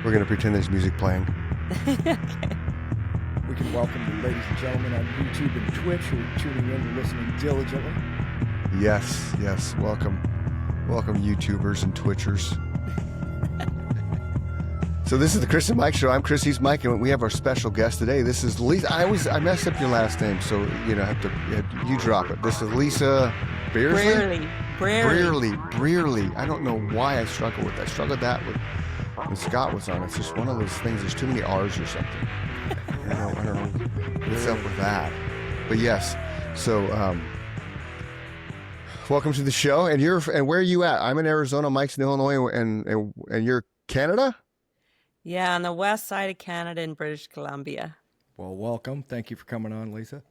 We're going to pretend there's music playing. Okay. We can welcome the ladies and gentlemen on YouTube and Twitch who are tuning in and listening diligently. Yes, yes. Welcome, YouTubers and Twitchers. So this is the Chris and Mike Show. I'm Chris, he's Mike, and we have our special guest today. This is Lisa. I messed up your last name, so you you drop it. This is Lisa Brearley. Brearley. I don't know why I struggle with that. I struggled that with when Scott was on. It's just one of those things. There's too many R's or something. I don't know what's up with that. But yes, so welcome to the show. And where are you at? I'm in Arizona. Mike's in Illinois, and you're Canada. Yeah, on the west side of Canada in British Columbia. Well, welcome. Thank you for coming on, Lisa.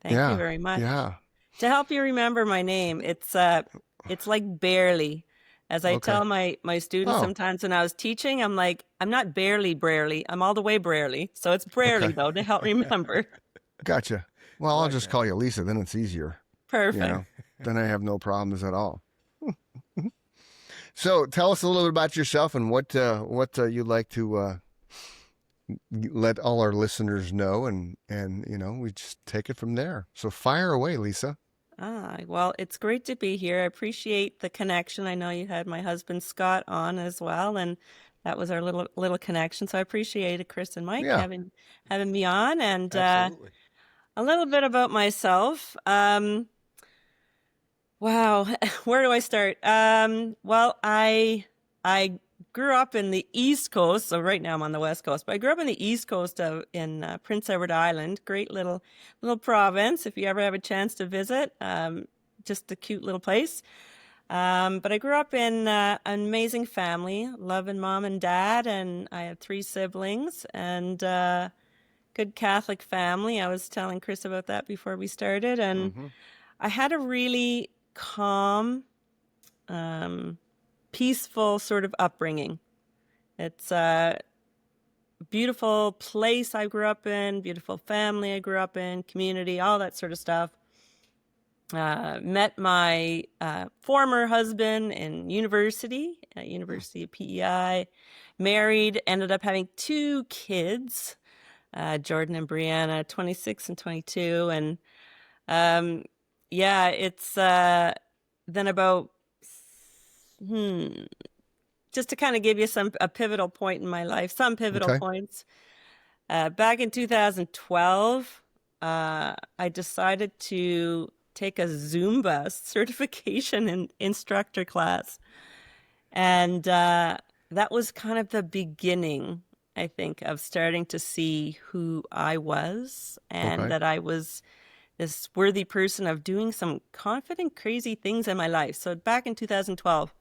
Thank you very much. Yeah. To help you remember my name, it's like barely. As I tell my students sometimes when I was teaching, I'm like, I'm not barely Brearley. I'm all the way Brearley. So it's Brearley, though, to help remember. Gotcha. Well, I'll just call you Lisa. Then it's easier. Perfect. Then I have no problems at all. So tell us a little bit about yourself and what you'd like to let all our listeners know, and we just take it from there. So fire away, Lisa. Well, it's great to be here. I appreciate the connection. I know you had my husband Scott on as well, and that was our little connection. So I appreciate it, Chris and Mike, having me on, and Absolutely. a little bit about myself. Wow, where do I start? Well, I grew up in the East Coast, so right now I'm on the West Coast, but I grew up in the East Coast in Prince Edward Island, great little province. If you ever have a chance to visit, just a cute little place. But I grew up in an amazing family, loving mom and dad, and I have 3 siblings, and good Catholic family. I was telling Chris about that before we started, and I had a really calm, peaceful sort of upbringing. It's a beautiful place I grew up in, beautiful family I grew up in, community, all that sort of stuff. Met my former husband in university, at University of PEI, married, ended up having 2 kids, Jordan and Brianna, 26 and 22. And it's then about just to kind of give you a pivotal point in my life, some pivotal points. Back in 2012, I decided to take a Zumba certification in instructor class. And that was kind of the beginning, I think, of starting to see who I was, and that I was this worthy person of doing some confident, crazy things in my life. So back in 2012,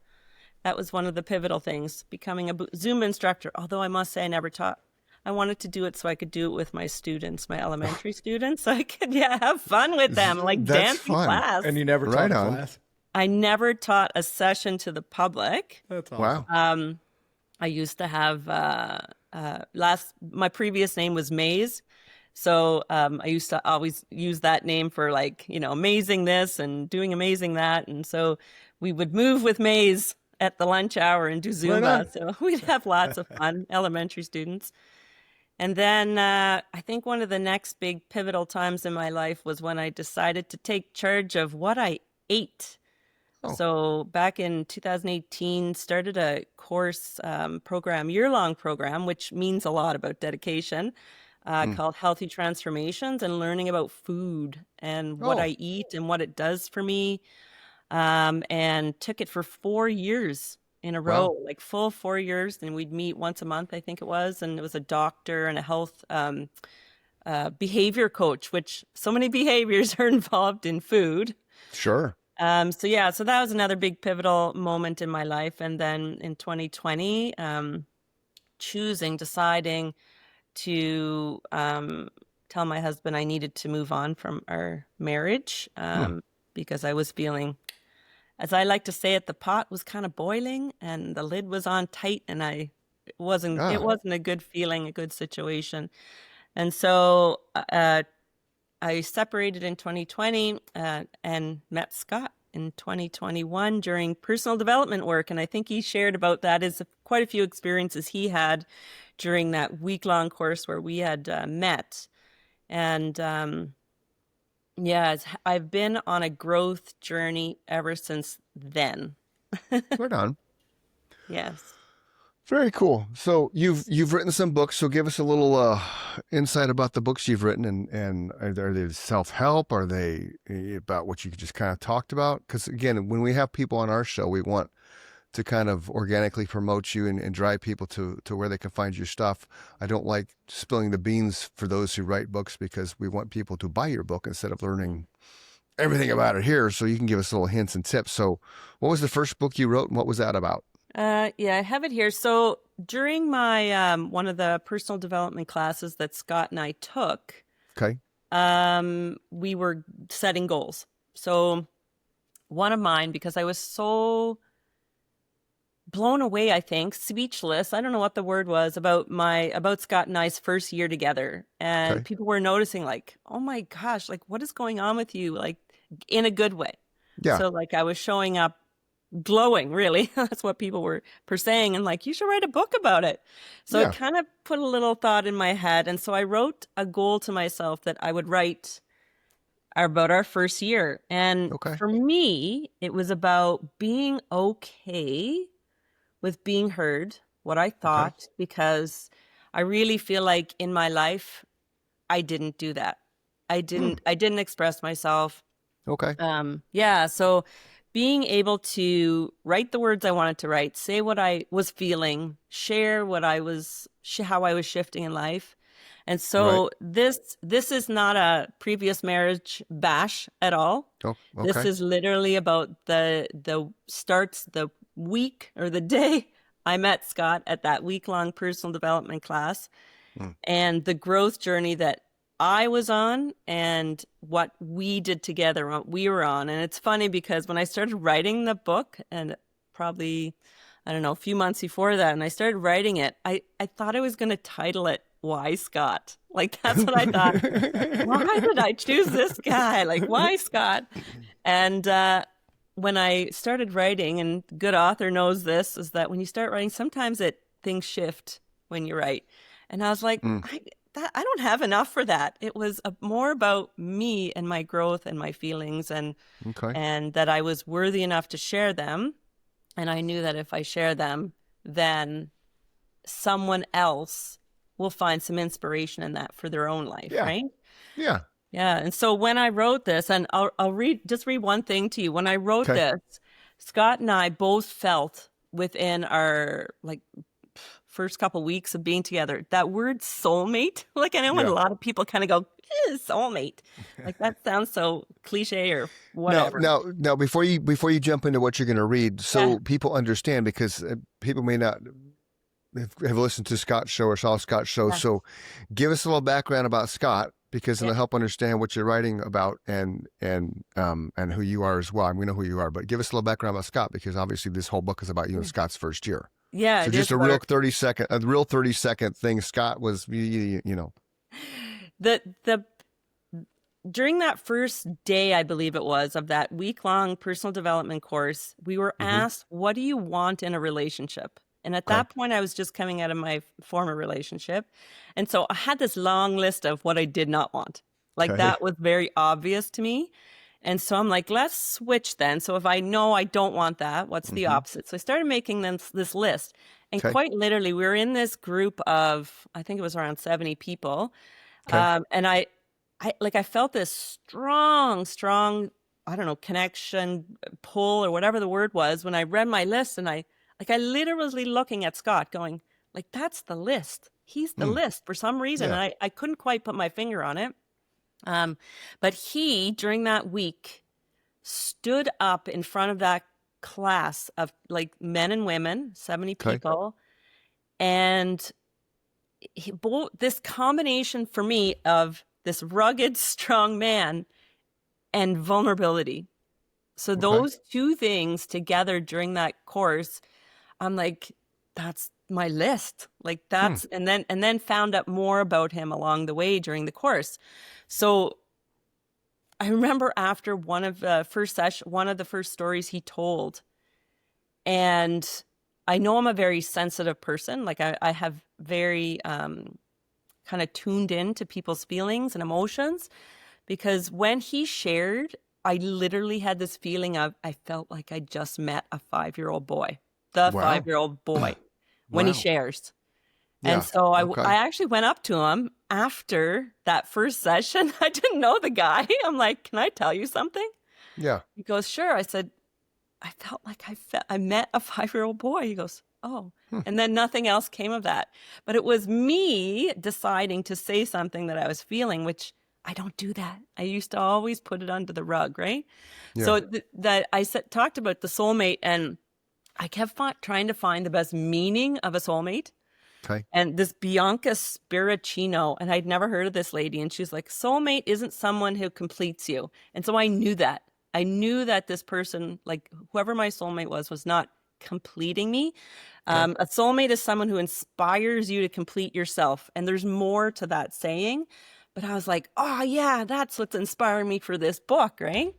that was one of the pivotal things, becoming a Zumba instructor, although I must say I never taught. I wanted to do it so I could do it with my students, my elementary students, so I could have fun with them, like dancing class. And you never taught a class? I never taught a session to the public. That's awesome. Wow. I used to have, my previous name was Maze. So I used to always use that name for amazing this and doing amazing that. And so we would move with Maze at the lunch hour and do Zumba. So we'd have lots of fun, elementary students. And then I think one of the next big pivotal times in my life was when I decided to take charge of what I ate. So back in 2018, started a course program, year-long program, which means a lot about dedication, called Healthy Transformations, and learning about food and what I eat and what it does for me. And took it for 4 years in a row, like full 4 years. And we'd meet once a month, I think it was. And it was a doctor and a health behavior coach, which so many behaviors are involved in food. Sure. So that was another big pivotal moment in my life. And then in 2020, deciding to tell my husband I needed to move on from our marriage because I was feeling, as I like to say it, the pot was kind of boiling and the lid was on tight, and it wasn't a good feeling, a good situation. And so I separated in 2020 and met Scott in 2021 during personal development work. And I think he shared about that as quite a few experiences he had during that week-long course where we had met. And I've been on a growth journey ever since then. Right on. Yes. Very cool. So you've written some books. So give us a little insight about the books you've written, and are they self-help? Are they about what you just kind of talked about? Because again, when we have people on our show, we want to kind of organically promote you and drive people to where they can find your stuff. I don't like spilling the beans for those who write books because we want people to buy your book instead of learning everything about it here. So you can give us little hints and tips. So what was the first book you wrote and what was that about? Yeah, I have it here. So during my one of the personal development classes that Scott and I took, Okay. we were setting goals. So one of mine, because I was so blown away, I think, speechless, I don't know what the word was, about Scott and I's first year together. And Okay. people were noticing, like, oh my gosh, like, what is going on with you? Like, in a good way. Yeah. So like I was showing up glowing, really. That's what people were saying. And like, you should write a book about it. So Yeah. it kind of put a little thought in my head. And so I wrote a goal to myself that I would write about our first year. And Okay. for me, it was about being okay with being heard, what I thought, because I really feel like in my life, I didn't do that. I didn't express myself. Okay. So being able to write the words I wanted to write, say what I was feeling, share what I was, how I was shifting in life. And so this is not a previous marriage bash at all. Oh, This okay. is literally about the week or the day I met Scott at that week-long personal development class, and the growth journey that I was on and what we did together, what we were on. And it's funny because when I started writing the book, and probably, I don't know, a few months before that, and I started writing it, I thought I was going to title it Why Scott? Like, that's what I thought. Why did I choose this guy? Like, why Scott? And when I started writing, and good author knows this, is that when you start writing, sometimes things shift when you write. And I was like, I don't have enough for that. It was more about me and my growth and my feelings, and that I was worthy enough to share them. And I knew that if I share them, then someone else will find some inspiration in that for their own life, right? Yeah. Yeah. And so when I wrote this, and I'll read one thing to you. When I wrote this, Scott and I both felt within our first couple weeks of being together, that word soulmate, like I know when a lot of people kind of go, soulmate, like that sounds so cliche or whatever. Now, before you jump into what you're going to read, so people understand, because people may not have listened to Scott's show or saw Scott's show. So give us a little background about Scott, because it'll help understand what you're writing about and who you are as well. I mean, we know who you are, but give us a little background about Scott, because obviously this whole book is about you and Scott's first year. Yeah. So just a real 30-second thing. Scott was, you know. During that first day, I believe it was, of that week-long personal development course, we were asked, what do you want in a relationship? And at that point, I was just coming out of my former relationship. And so I had this long list of what I did not want. Like that was very obvious to me. And so I'm like, let's switch then. So if I know I don't want that, what's the opposite? So I started making this list. And quite literally, we were in this group of, I think it was around 70 people. And I felt this strong, I don't know, connection, pull, or whatever the word was, when I read my list. And I literally looking at Scott going, like, that's the list. He's the list for some reason. And I couldn't quite put my finger on it. But he, during that week, stood up in front of that class of like men and women, 70 people. And this combination for me of this rugged, strong man and vulnerability. So those two things together during that course, I'm like, that's my list. Like that's, and then found out more about him along the way during the course. So I remember after one of the first stories he told, and I know I'm a very sensitive person. Like I have very kind of tuned in to people's feelings and emotions, because when he shared, I literally had this feeling of, I felt like I just met a 5-year-old boy, the Wow. 5-year-old boy, when he Wow. shares. Yeah. And so Okay. I actually went up to him after that first session. I didn't know the guy. I'm like, can I tell you something? Yeah. He goes, sure. I said, I felt like I met a 5-year-old boy. He goes, oh. And then nothing else came of that. But it was me deciding to say something that I was feeling, which I don't do that. I used to always put it under the rug, right? Yeah. So that I talked about the soulmate, and I kept trying to find the best meaning of a soulmate. Okay. And this Bianca Spiricino, and I'd never heard of this lady, and she's like, soulmate isn't someone who completes you. And so I knew that. I knew that this person, like whoever my soulmate was not completing me. Okay. A soulmate is someone who inspires you to complete yourself. And there's more to that saying. But I was like, oh, yeah, that's what's inspiring me for this book, right?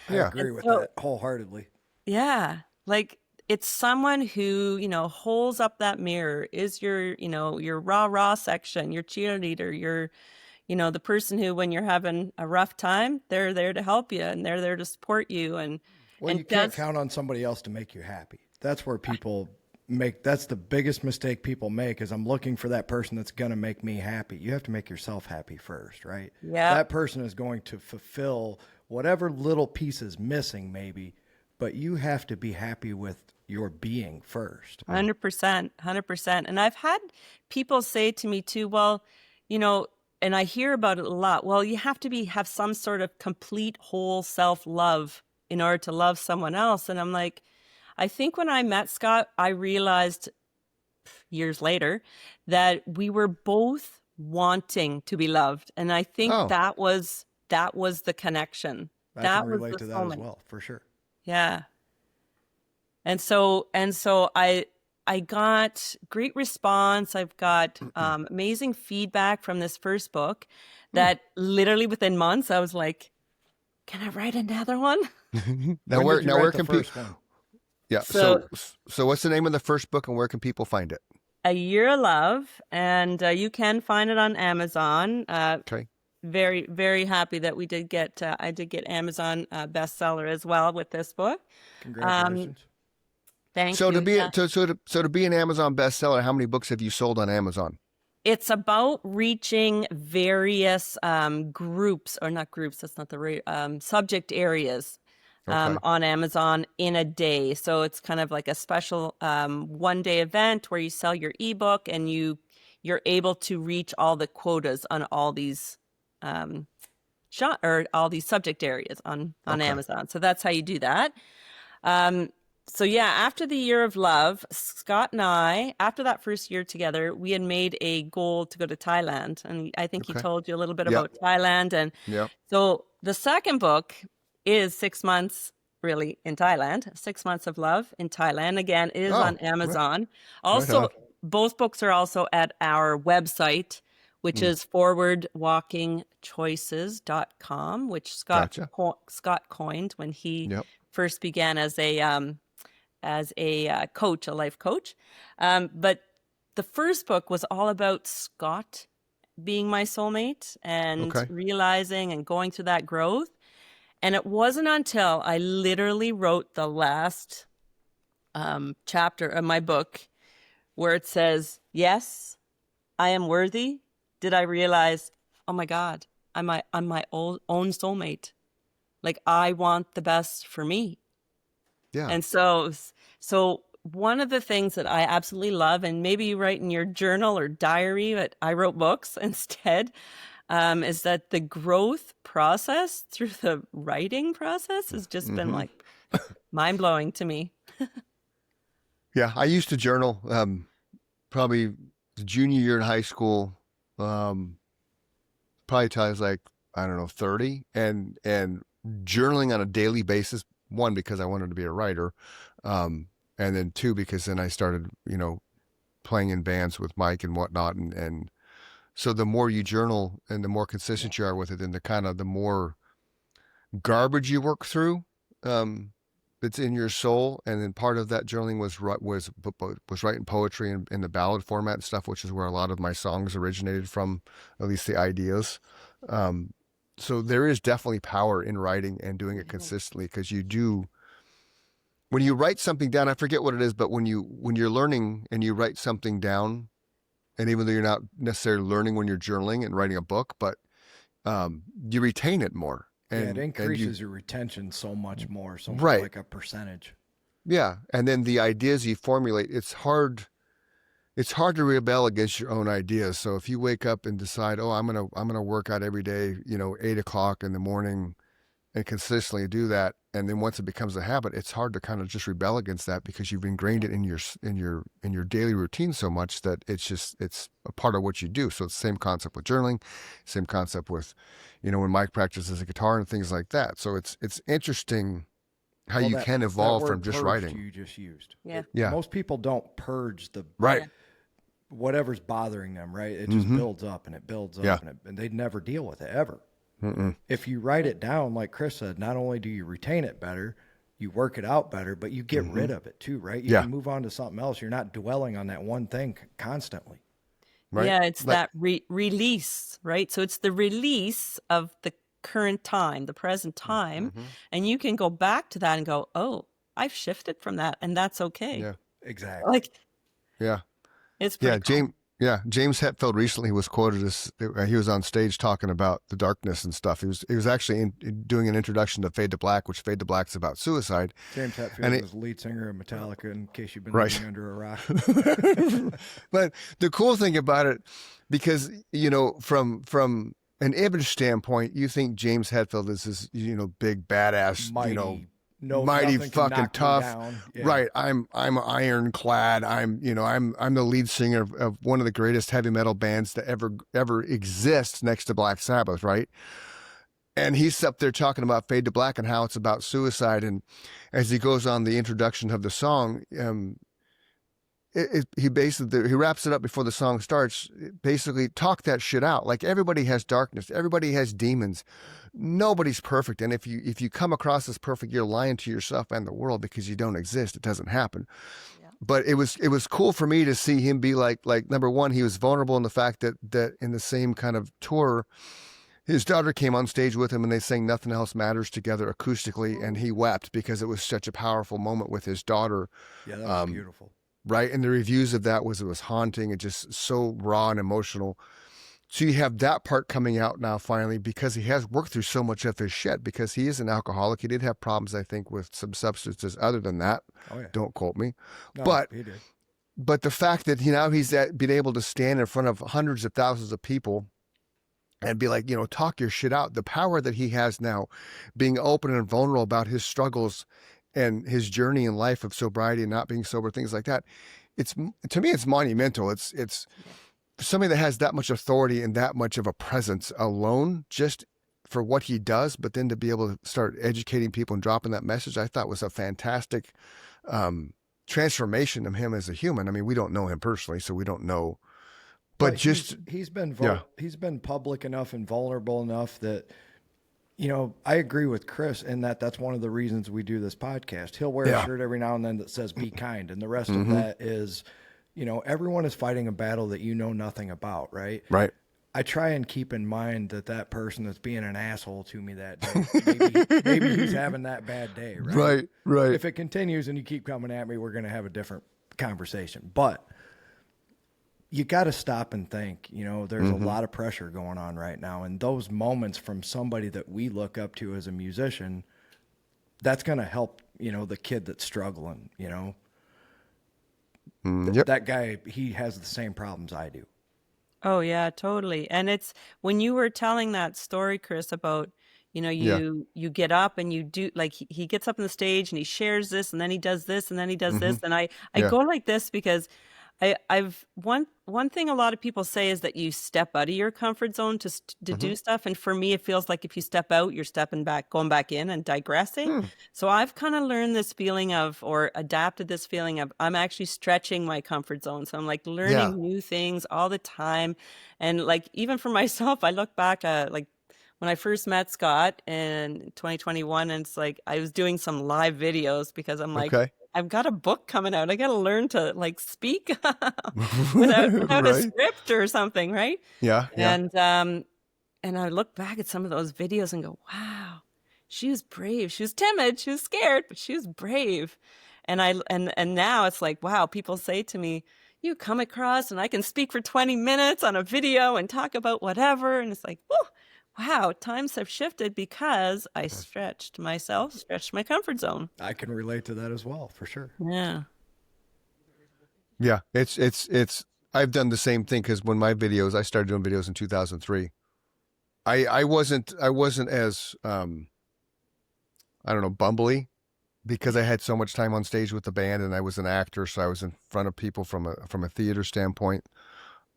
I Yeah. agree And with so, that wholeheartedly. yeah, like it's someone who, holds up that mirror, is your rah-rah section, your cheerleader, your the person who, when you're having a rough time, they're there to help you and they're there to support you. Well, And you can't just, count on somebody else to make you happy. That's where people that's the biggest mistake people make, is I'm looking for that person that's going to make me happy. You have to make yourself happy first, right? yeah, That person is going to fulfill whatever little piece is missing maybe, but you have to be happy with your being first. 100%, 100%. And I've had people say to me too, well, and I hear about it a lot. Well, you have to have some sort of complete whole self-love in order to love someone else. And I'm like, I think when I met Scott, I realized years later that we were both wanting to be loved. And I think Oh. that was the connection. I That can was relate the to that as soulmate. well, for sure. Yeah. And so I got great response. I've got amazing feedback from this first book that literally within months I was like, can I write another one? Now When did you where write the can people? first one? Yeah. So So what's the name of the first book and where can people find it? A Year of Love, and you can find it on Amazon. Okay. Very, very happy that I did get Amazon bestseller as well with this book. Congratulations. Thank So you. Yeah. to be an Amazon bestseller, how many books have you sold on Amazon? It's about reaching various groups, or not groups, that's not the right, subject areas Okay. on Amazon in a day. So it's kind of like a special one-day event where you sell your ebook and you're able to reach all the quotas on all these all these subject areas on Okay. Amazon. So that's how you do that. So yeah, after the Year of Love, Scott and I, after that first year together, we had made a goal to go to Thailand. And I think he Okay. told you a little bit Yep. about Thailand. And Yep. so the second book is 6 months really in Thailand, 6 months of love in Thailand. Again, it is Oh, on Amazon. Right Also, on. both books are also at our website, which is forwardwalkingchoices.com, which Gotcha. Scott coined when he Yep. first began as a coach, a life coach. But the first book was all about Scott being my soulmate and Okay. realizing and going through that growth. And it wasn't until I literally wrote the last chapter of my book where it says, yes, I am worthy, did I realize, oh my God, I'm my own soulmate. Like, I want the best for me. Yeah. And so one of the things that I absolutely love, and maybe you write in your journal or diary, but I wrote books instead, is that the growth process through the writing process has just been like mind-blowing to me. Yeah. I used to journal probably the junior year in high school, probably till I was like, I don't know, 30, and journaling on a daily basis. One, because I wanted to be a writer, and then two, because then I started, playing in bands with Mike and whatnot, and so the more you journal and the more consistent you are with it, then the more garbage you work through. It's in your soul, and then part of that journaling was writing poetry in the ballad format and stuff, which is where a lot of my songs originated from, at least the ideas. So there is definitely power in writing and doing it consistently, because you do, when you write something down, I forget what it is, but when you're learning and you write something down, and even though you're not necessarily learning when you're journaling and writing a book, but you retain it more. And it increases your retention so much more, so right. like a percentage. Yeah, and then the ideas you formulate, it's hard to rebel against your own ideas. So if you wake up and decide, oh, I'm gonna work out every day, 8 o'clock in the morning, and consistently do that, and then once it becomes a habit, it's hard to kind of just rebel against that, because you've ingrained it in your daily routine so much that it's a part of what you do. So it's the same concept with journaling, same concept with, when Mike practices the guitar and things like that. So it's interesting how you can evolve from just writing. You just used. Yeah. Most people don't purge the right. whatever's bothering them, right? It just builds up and it builds up, and they never deal with it ever. If you write it down, like Chris said, not only do you retain it better, you work it out better, but you get rid of it too, right? You can move on to something else. You're not dwelling on that one thing constantly. Right? Yeah, it's that release, right? So it's the release of the current time, the present time, and you can go back to that and go, oh, I've shifted from that, and that's okay. Yeah, exactly. It's pretty cool. James Hetfield recently was quoted as, he was on stage talking about the darkness and stuff. He was actually doing an introduction to Fade to Black, which Fade to Black's about suicide. James Hetfield was the lead singer of Metallica, in case you've been living under a rock. But the cool thing about it, because from an image standpoint, you think James Hetfield is this big badass, mighty fucking tough, right? I'm ironclad. I'm the lead singer of one of the greatest heavy metal bands to ever exist, next to Black Sabbath, right? And he's up there talking about Fade to Black and how it's about suicide. And as he goes on the introduction of the song, he wraps it up before the song starts. Basically, talk that shit out. Like, everybody has darkness, everybody has demons. Nobody's perfect, and if you come across as perfect, you're lying to yourself and the world, because you don't exist. It doesn't happen. Yeah. But it was cool for me to see him be like number one, he was vulnerable in the fact that in the same kind of tour, his daughter came on stage with him and they sang Nothing Else Matters together acoustically, and he wept because it was such a powerful moment with his daughter. Yeah, that was beautiful. Right, and the reviews of that it was haunting and just so raw and emotional. So you have that part coming out now finally, because he has worked through so much of his shit, because he is an alcoholic. He did have problems, I think, with some substances other than that. Oh, yeah. Don't quote me. No, but he did. But the fact that he's been able to stand in front of hundreds of thousands of people and be like, talk your shit out. The power that he has now, being open and vulnerable about his struggles and his journey in life of sobriety and not being sober, things like that. To me, it's monumental. It's somebody that has that much authority and that much of a presence alone, just for what he does, but then to be able to start educating people and dropping that message, I thought was a fantastic transformation of him as a human. I mean, we don't know him personally, so we don't know, but just he's been public enough and vulnerable enough that, I agree with Chris in that's one of the reasons we do this podcast. He'll wear a shirt every now and then that says "Be kind," and the rest of that is, everyone is fighting a battle that you know nothing about, right? Right. I try and keep in mind that person that's being an asshole to me that day, maybe he's having that bad day, right? Right. If it continues and you keep coming at me, we're going to have a different conversation. But you got to stop and think, there's a lot of pressure going on right now. And those moments from somebody that we look up to as a musician, that's going to help, the kid that's struggling, That guy, he has the same problems I do. Oh yeah, totally. And it's when you were telling that story, Chris, about, you get up and you do, like, he gets up on the stage and he shares this, and then he does this, and then he does this. And I go like this because I've one thing a lot of people say is that you step out of your comfort zone to do stuff, and for me it feels like if you step out, you're going back in and digressing. So I've kind of learned this feeling of, or adapted this feeling of, I'm actually stretching my comfort zone. So I'm like learning new things all the time, and like even for myself, I look back like when I first met Scott in 2021, and it's like I was doing some live videos because I'm like, Okay. I've got a book coming out. I got to learn to like speak without a Right. script or something, right? Yeah. Yeah. And I look back at some of those videos and go, wow, she was brave. She was timid. She was scared, but she was brave. And now it's like, wow, people say to me, you come across and I can speak for 20 minutes on a video and talk about whatever. And it's like, whoa, wow, times have shifted because I stretched myself, stretched my comfort zone. I can relate to that as well, for sure. Yeah. Yeah. It's, I've done the same thing because when I started doing videos in 2003. I wasn't as, I don't know, bumbly because I had so much time on stage with the band and I was an actor. So I was in front of people from a theater standpoint.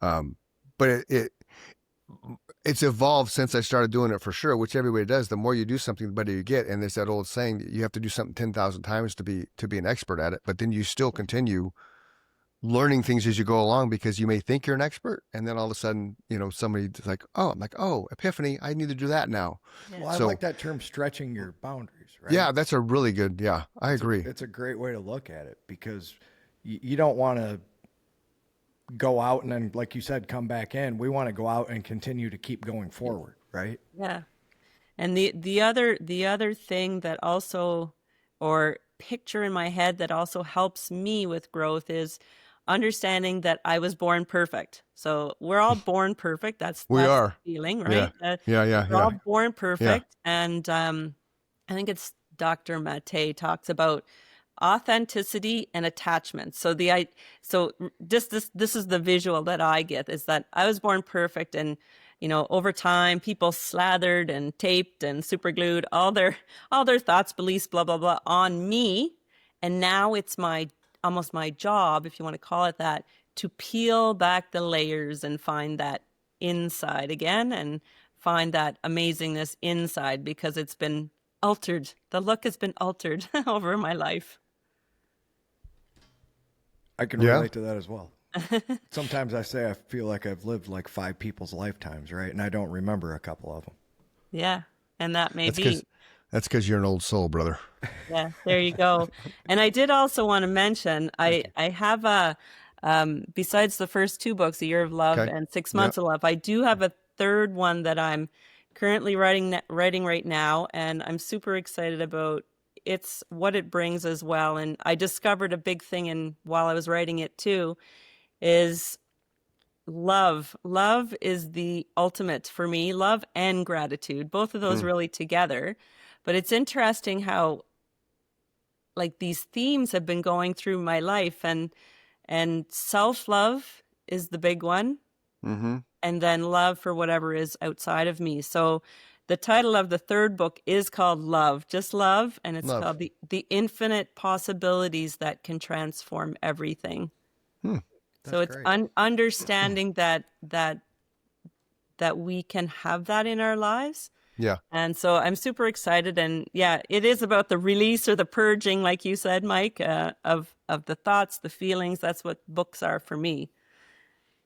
But it's evolved since I started doing it for sure, which everybody does. The more you do something, the better you get. And there's that old saying that you have to do something 10,000 times to be an expert at it, but then you still continue learning things as you go along because you may think you're an expert and then all of a sudden, somebody's like, oh, I'm like, oh, epiphany, I need to do that now. Well, I like that term, stretching your boundaries, right? Yeah, that's a really good, I agree. It's a great way to look at it because you don't want to go out and then, like you said, come back in. We want to go out and continue to keep going forward, right? Yeah. And the other thing that also, or picture in my head that also helps me with growth is understanding that I was born perfect. So we're all born perfect. That's the feeling, right? Yeah. We're all born perfect. Yeah. And I think it's Dr. Mate talks about authenticity and attachment. So this is the visual that I get, is that I was born perfect, and over time people slathered and taped and super glued all their thoughts, beliefs, blah blah blah on me, and now it's almost my job, if you want to call it that, to peel back the layers and find that inside again and find that amazingness inside, because it's been altered. The look has been altered over my life. I can relate to that as well. Sometimes I say I feel like I've lived like 5 people's lifetimes, right? And I don't remember a couple of them. Yeah, and that may be. That's because you're an old soul, brother. Yeah, there you go. And I did also want to mention, I have besides the first 2 books, A Year of Love and 6 Months of Love, I do have a third one that I'm currently writing right now, and I'm super excited about what it brings as well. And I discovered a big thing while I was writing it too, is love. Love is the ultimate for me, love and gratitude, both of those really together. But it's interesting how like these themes have been going through my life, and self-love is the big one. Mm-hmm. And then love for whatever is outside of me. So the title of the third book is called Love, just love. And it's called the infinite possibilities that can transform everything. So it's understanding that we can have that in our lives. Yeah. And so I'm super excited. And yeah, it is about the release or the purging, like you said, Mike, of the thoughts, the feelings. That's what books are for me.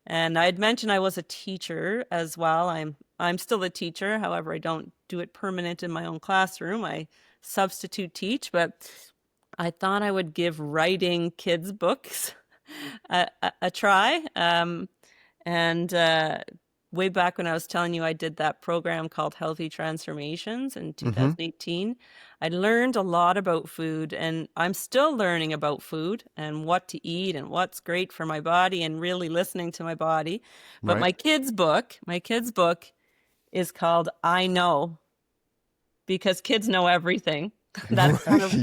And I had mentioned I was a teacher as well. I'm still a teacher. However, I don't do it permanent in my own classroom. I substitute teach, but I thought I would give writing kids' books a try. Way back when I was telling you I did that program called Healthy Transformations in 2018, I learned a lot about food, and I'm still learning about food and what to eat and what's great for my body and really listening to my body. But my kids' book is called I Know, because kids know everything. That's kind of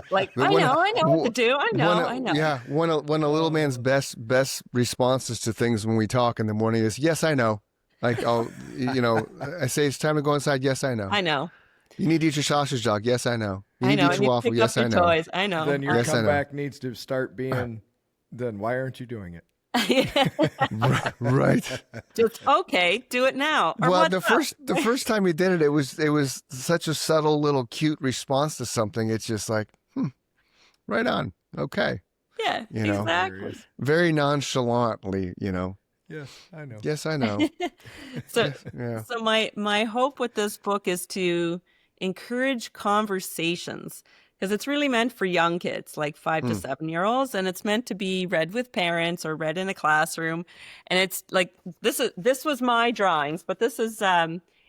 like, I know what to do. I know. Yeah. One of little man's best responses to things when we talk in the morning is, yes, I know. Like, I say it's time to go inside. Yes, I know. I know. You need to eat your sausage dog. Yes, I know. You I need know. to eat your waffle. Yes, I know. Toys. I know. Then your comeback needs to start being, then why aren't you doing it? Right. Just okay, do it now. Well, the first time you did it, it was such a subtle little cute response to something. It's just like, right on. Okay. Yeah, exactly. Very nonchalantly, Yes, I know. Yes, I know. So, Yeah. so my hope with this book is to encourage conversations because it's really meant for young kids, like 5 to 7 year olds, and it's meant to be read with parents or read in a classroom. And it's like this was my drawings, but this is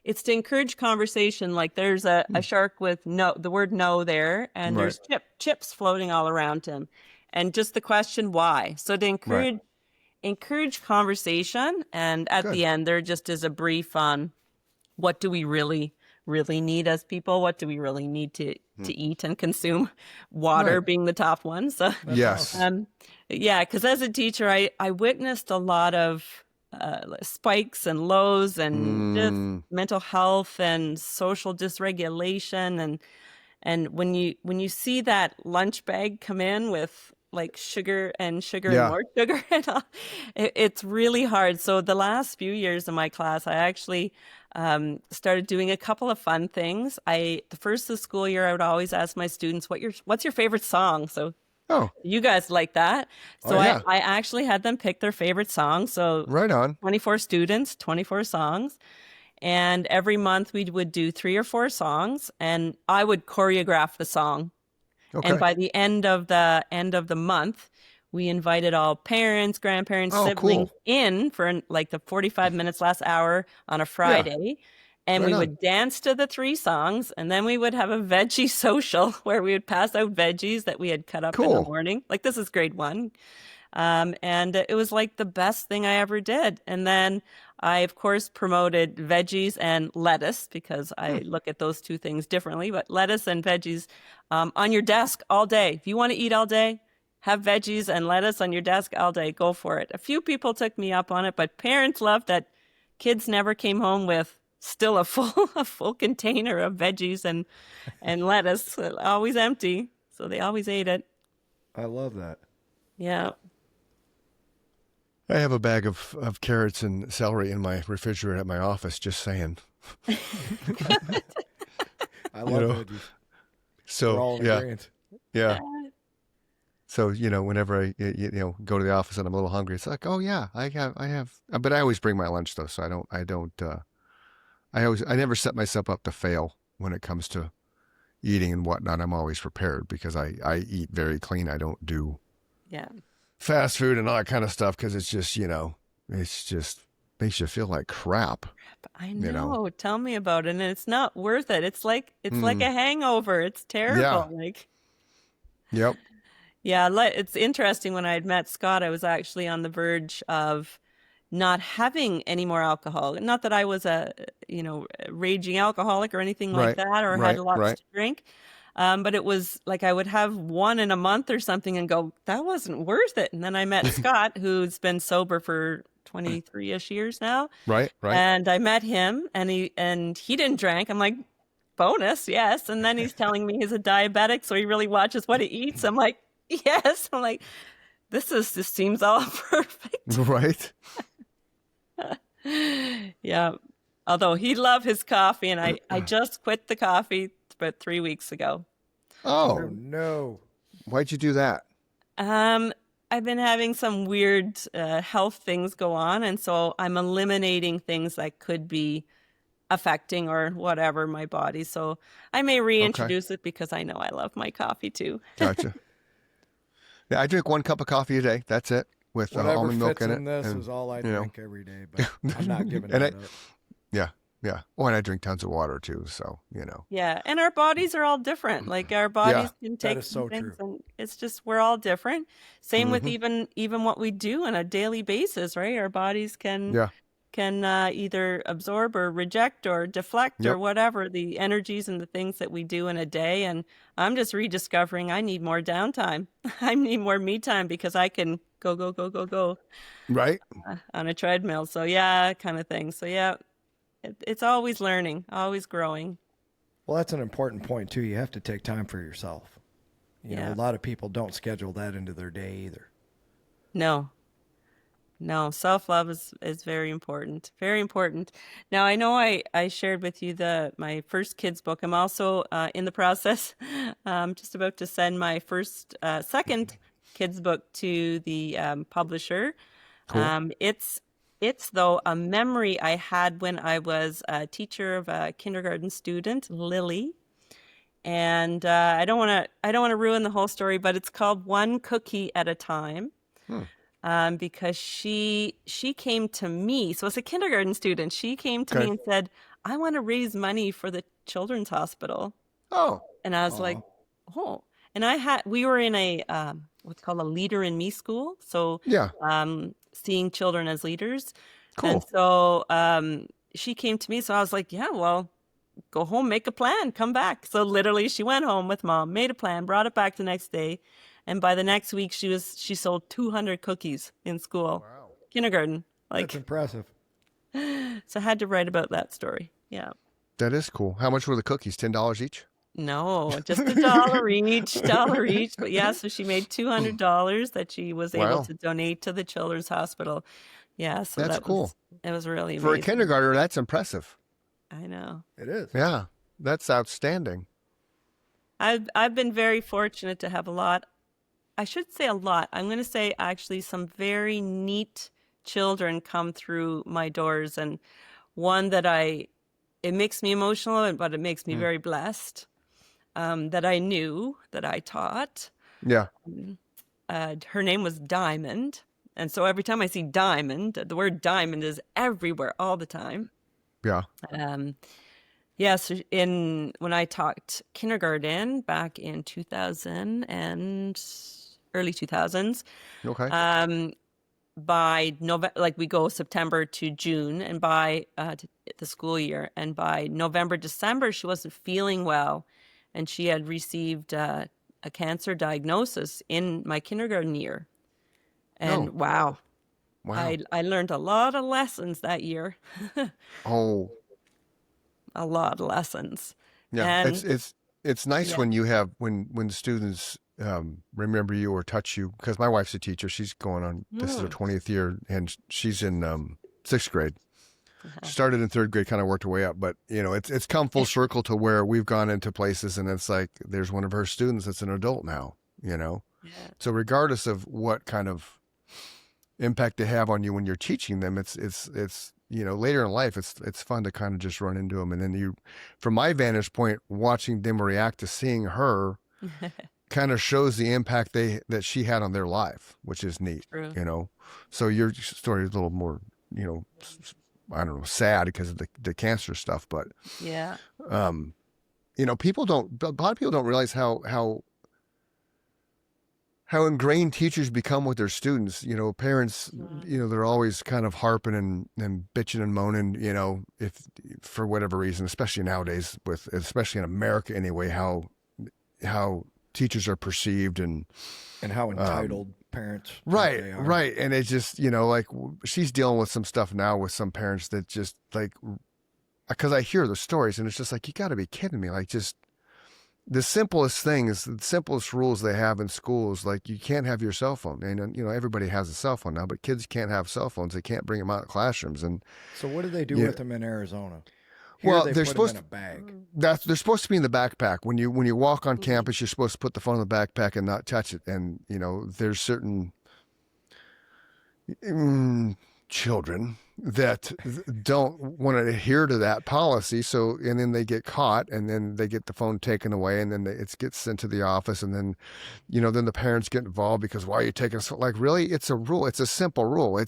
it's to encourage conversation. Like there's a shark with the word no there, and Right. there's chips floating all around him, and just the question why. So to Right. encourage conversation, and at Good. the end there just is a brief on what do we really need as people, what do we really need to eat and consume, water Right. being the top one. So Yes. yeah, because as a teacher I witnessed a lot of spikes and lows and just mental health and social dysregulation, and when you see that lunch bag come in with like sugar and Yeah. more sugar and all, it's really hard. So the last few years of my class, I actually started doing a couple of fun things. The first of the school year, I would always ask my students, what's your favorite song? So Oh, you guys like that. So Oh, yeah. I actually had them pick their favorite song. So right on. 24 students, 24 songs. And every month we would do 3 or 4 songs, and I would choreograph the song. Okay. And by the end of the month, we invited all parents, grandparents, Oh, siblings cool. in for like the 45 minutes last hour on a Yeah. Friday. And Right we on. would dance to the 3 songs, and then we would have a veggie social where we would pass out veggies that we had cut up in the Cool. morning. Like this is grade 1. And it was like the best thing I ever did. And then I, of course, promoted veggies and lettuce because I look at those two things differently. But lettuce and veggies on your desk all day. If you want to eat all day, have veggies and lettuce on your desk all day. Go for it. A few people took me up on it, but parents loved that kids never came home with still a full container of veggies and lettuce, always empty. So they always ate it. I love that. Yeah. I have a bag of carrots and celery in my refrigerator at my office, just saying. I love know, veggies. We're So, all in yeah. agreement. Yeah. So, whenever I, go to the office and I'm a little hungry, it's like, oh yeah, I have, but I always bring my lunch though. So I never set myself up to fail when it comes to eating and whatnot. I'm always prepared because I eat very clean. I don't do Yeah. fast food and all that kind of stuff because it's just, it's just makes you feel like crap. I know. Tell me about it. And it's not worth it. It's like a hangover. It's terrible. Yeah. Like, Yep. yeah, it's interesting. When I had met Scott, I was actually on the verge of not having any more alcohol. Not that I was a raging alcoholic or anything like Right. that, or had Right. lots Right. to drink. But it was like I would have one in a month or something and go, that wasn't worth it. And then I met Scott, who's been sober for 23-ish years now. Right. Right. And I met him, and he didn't drink. I'm like, bonus, yes. And then he's telling me he's a diabetic, so he really watches what he eats. I'm like, yes. I'm like, this seems all perfect. Right. Yeah. Although he loved his coffee, and I just quit the coffee about 3 weeks ago. Oh Oh, no. why'd you do that? I've been having some weird health things go on, and so I'm eliminating things that could be affecting or whatever my body. So I may reintroduce it because I know I love my coffee too. Gotcha. Yeah, I drink 1 cup of coffee a day. That's it, with Whatever almond milk fits in it. in this and, is all I you know. drink every day, but I'm not giving And it up. Yeah, yeah. Oh, and I drink tons of water too. So Yeah, and our bodies are all different. Like our bodies can take is some so things, true. and it's just we're all different. Same with Mm-hmm. even what we do on a daily basis, right? Our bodies can Yeah. either absorb or reject or deflect or Yep. whatever the energies and the things that we do in a day. And I'm just rediscovering I need more downtime. I need more me time because I can go Right. on a treadmill. So yeah, kind of thing. So yeah, it's always learning, always growing. Well, that's an important point too. You have to take time for yourself. Yeah. A lot of people don't schedule that into their day either. No, self-love is very important. Very important. Now, I know I shared with you my first kids book. I'm also in the process, just about to send my second kids book to the publisher. Cool. It's It's though a memory I had when I was a teacher of a kindergarten student, Lily. And I don't want to ruin the whole story, but it's called One Cookie at a Time. Hmm. Because she came to me. So as a kindergarten student, she came to me Okay. and said, "I want to raise money for the children's hospital." Oh. And I was like, "Oh." And we were in a what's called a leader in me school, so Yeah. seeing children as leaders. And Cool. so she came to me, so I was like, "Yeah, well, go home, make a plan, come back." So literally she went home with mom, made a plan, brought it back the next day. And by the next week she sold 200 cookies in school. Wow. Kindergarten. That's impressive. So I had to write about that story. Yeah. That is cool. How much were the cookies? $10 each? No, just $1 each. But yeah, so she made $200 that she was able to donate to the children's hospital. Yeah, so that's cool. It was really amazing. For a kindergartner, that's impressive. I know. It is. Yeah, that's outstanding. I've been very fortunate to have a lot. I should say a lot. I'm going to say actually some very neat children come through my doors, and one that it makes me emotional, but it makes me very blessed. That I knew, that I taught. Yeah. Her name was Diamond. And so every time I see Diamond, the word diamond is everywhere all the time. Yeah. Yes, when I taught kindergarten back in 2000 and early 2000s, Okay. by November, like we go September to June, and by the school year, and by November, December, she wasn't feeling well, and she had received a cancer diagnosis in my kindergarten year. And wow. I learned a lot of lessons that year. Oh. A lot of lessons. Yeah. And it's nice when you have when students remember you or touch you, because my wife's a teacher. She's going on this is her 20th year, and she's in 6th grade. She started in 3rd grade, kind of worked her way up, but it's come full circle to where we've gone into places, and it's like there's one of her students that's an adult now. Yeah. So regardless of what kind of impact they have on you when you're teaching them, it's later in life, it's fun to kind of just run into them, and then from my vantage point, watching them react to seeing her kind of shows the impact that she had on their life, which is neat. True. So your story is a little more I don't know, sad because of the cancer stuff, but yeah, a lot of people don't realize how ingrained teachers become with their students. Parents, they're always kind of harping and bitching and moaning, if for whatever reason, especially nowadays, especially in America anyway, how teachers are perceived and how entitled parents. Right. And it's just, like she's dealing with some stuff now with some parents that just like, because I hear the stories and it's just like, you got to be kidding me. Like, just the simplest things, the simplest rules they have in schools, like you can't have your cell phone. And, everybody has a cell phone now, but kids can't have cell phones. They can't bring them out of classrooms. And so what do they do with them in Arizona? Here they're supposed to in a bag. They're supposed to be in the backpack. When you walk on campus, you're supposed to put the phone in the backpack and not touch it. And there's certain children that don't want to adhere to that policy. So, and then they get caught, and then they get the phone taken away, and then it gets sent to the office, and then, then the parents get involved because why are you taking so? Like, really, it's a rule. It's a simple rule.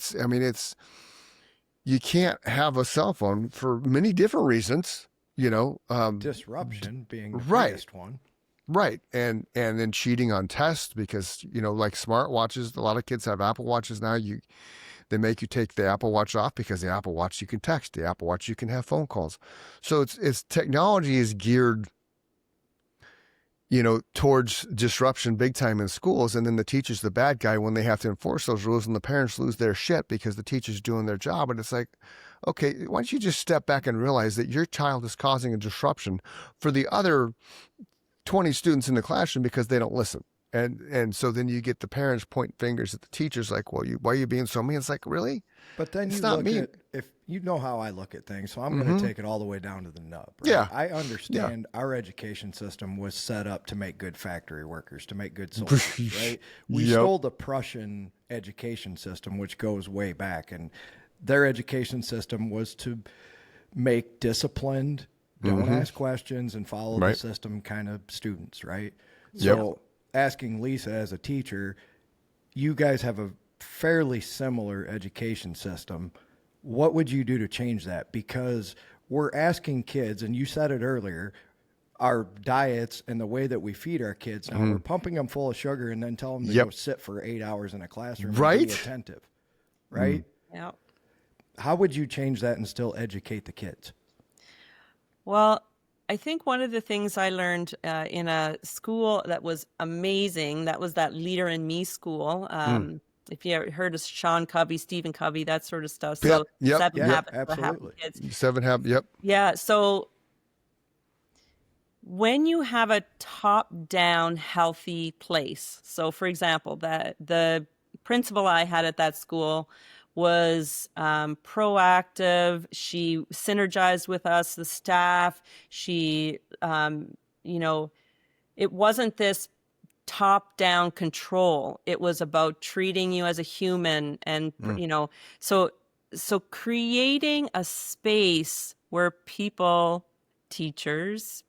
You can't have a cell phone for many different reasons, disruption being the biggest one. Right. And then cheating on tests because, like smartwatches, a lot of kids have Apple Watches now. They make you take the Apple Watch off because the Apple Watch you can text, the Apple Watch you can have phone calls. So it's technology is geared, towards disruption big time in schools. And then the teacher's the bad guy when they have to enforce those rules, and the parents lose their shit because the teacher's doing their job. And it's like, okay, why don't you just step back and realize that your child is causing a disruption for the other 20 students in the classroom because they don't listen. And so then you get the parents pointing fingers at the teachers like, well, why are you being so mean? It's like, really? But then it's not mean. If you know how I look at things, so I'm going to take it all the way down to the nub. Right? Yeah. I understand our education system was set up to make good factory workers, to make good soldiers, right? We stole the Prussian education system, which goes way back. And their education system was to make disciplined, don't ask questions and follow the system kind of students, right? So asking Lisa as a teacher, you guys have a fairly similar education system. What would you do to change that? Because we're asking kids, and you said it earlier, our diets and the way that we feed our kids, now we're pumping them full of sugar and then tell them to go sit for 8 hours in a classroom and be attentive, right? Yeah. How would you change that and still educate the kids? Well, I think one of the things I learned in a school that was amazing, that was that Leader in Me school. If you ever heard of Sean Covey, Stephen Covey, that sort of stuff. So Seven Habits of Happy Kids. 7 Habits, Yeah, so when you have a top-down healthy place, so for example, the principal I had at that school was proactive. She synergized with us, the staff. She, it wasn't this top-down control. It was about treating you as a human, and so creating a space where people, teachers,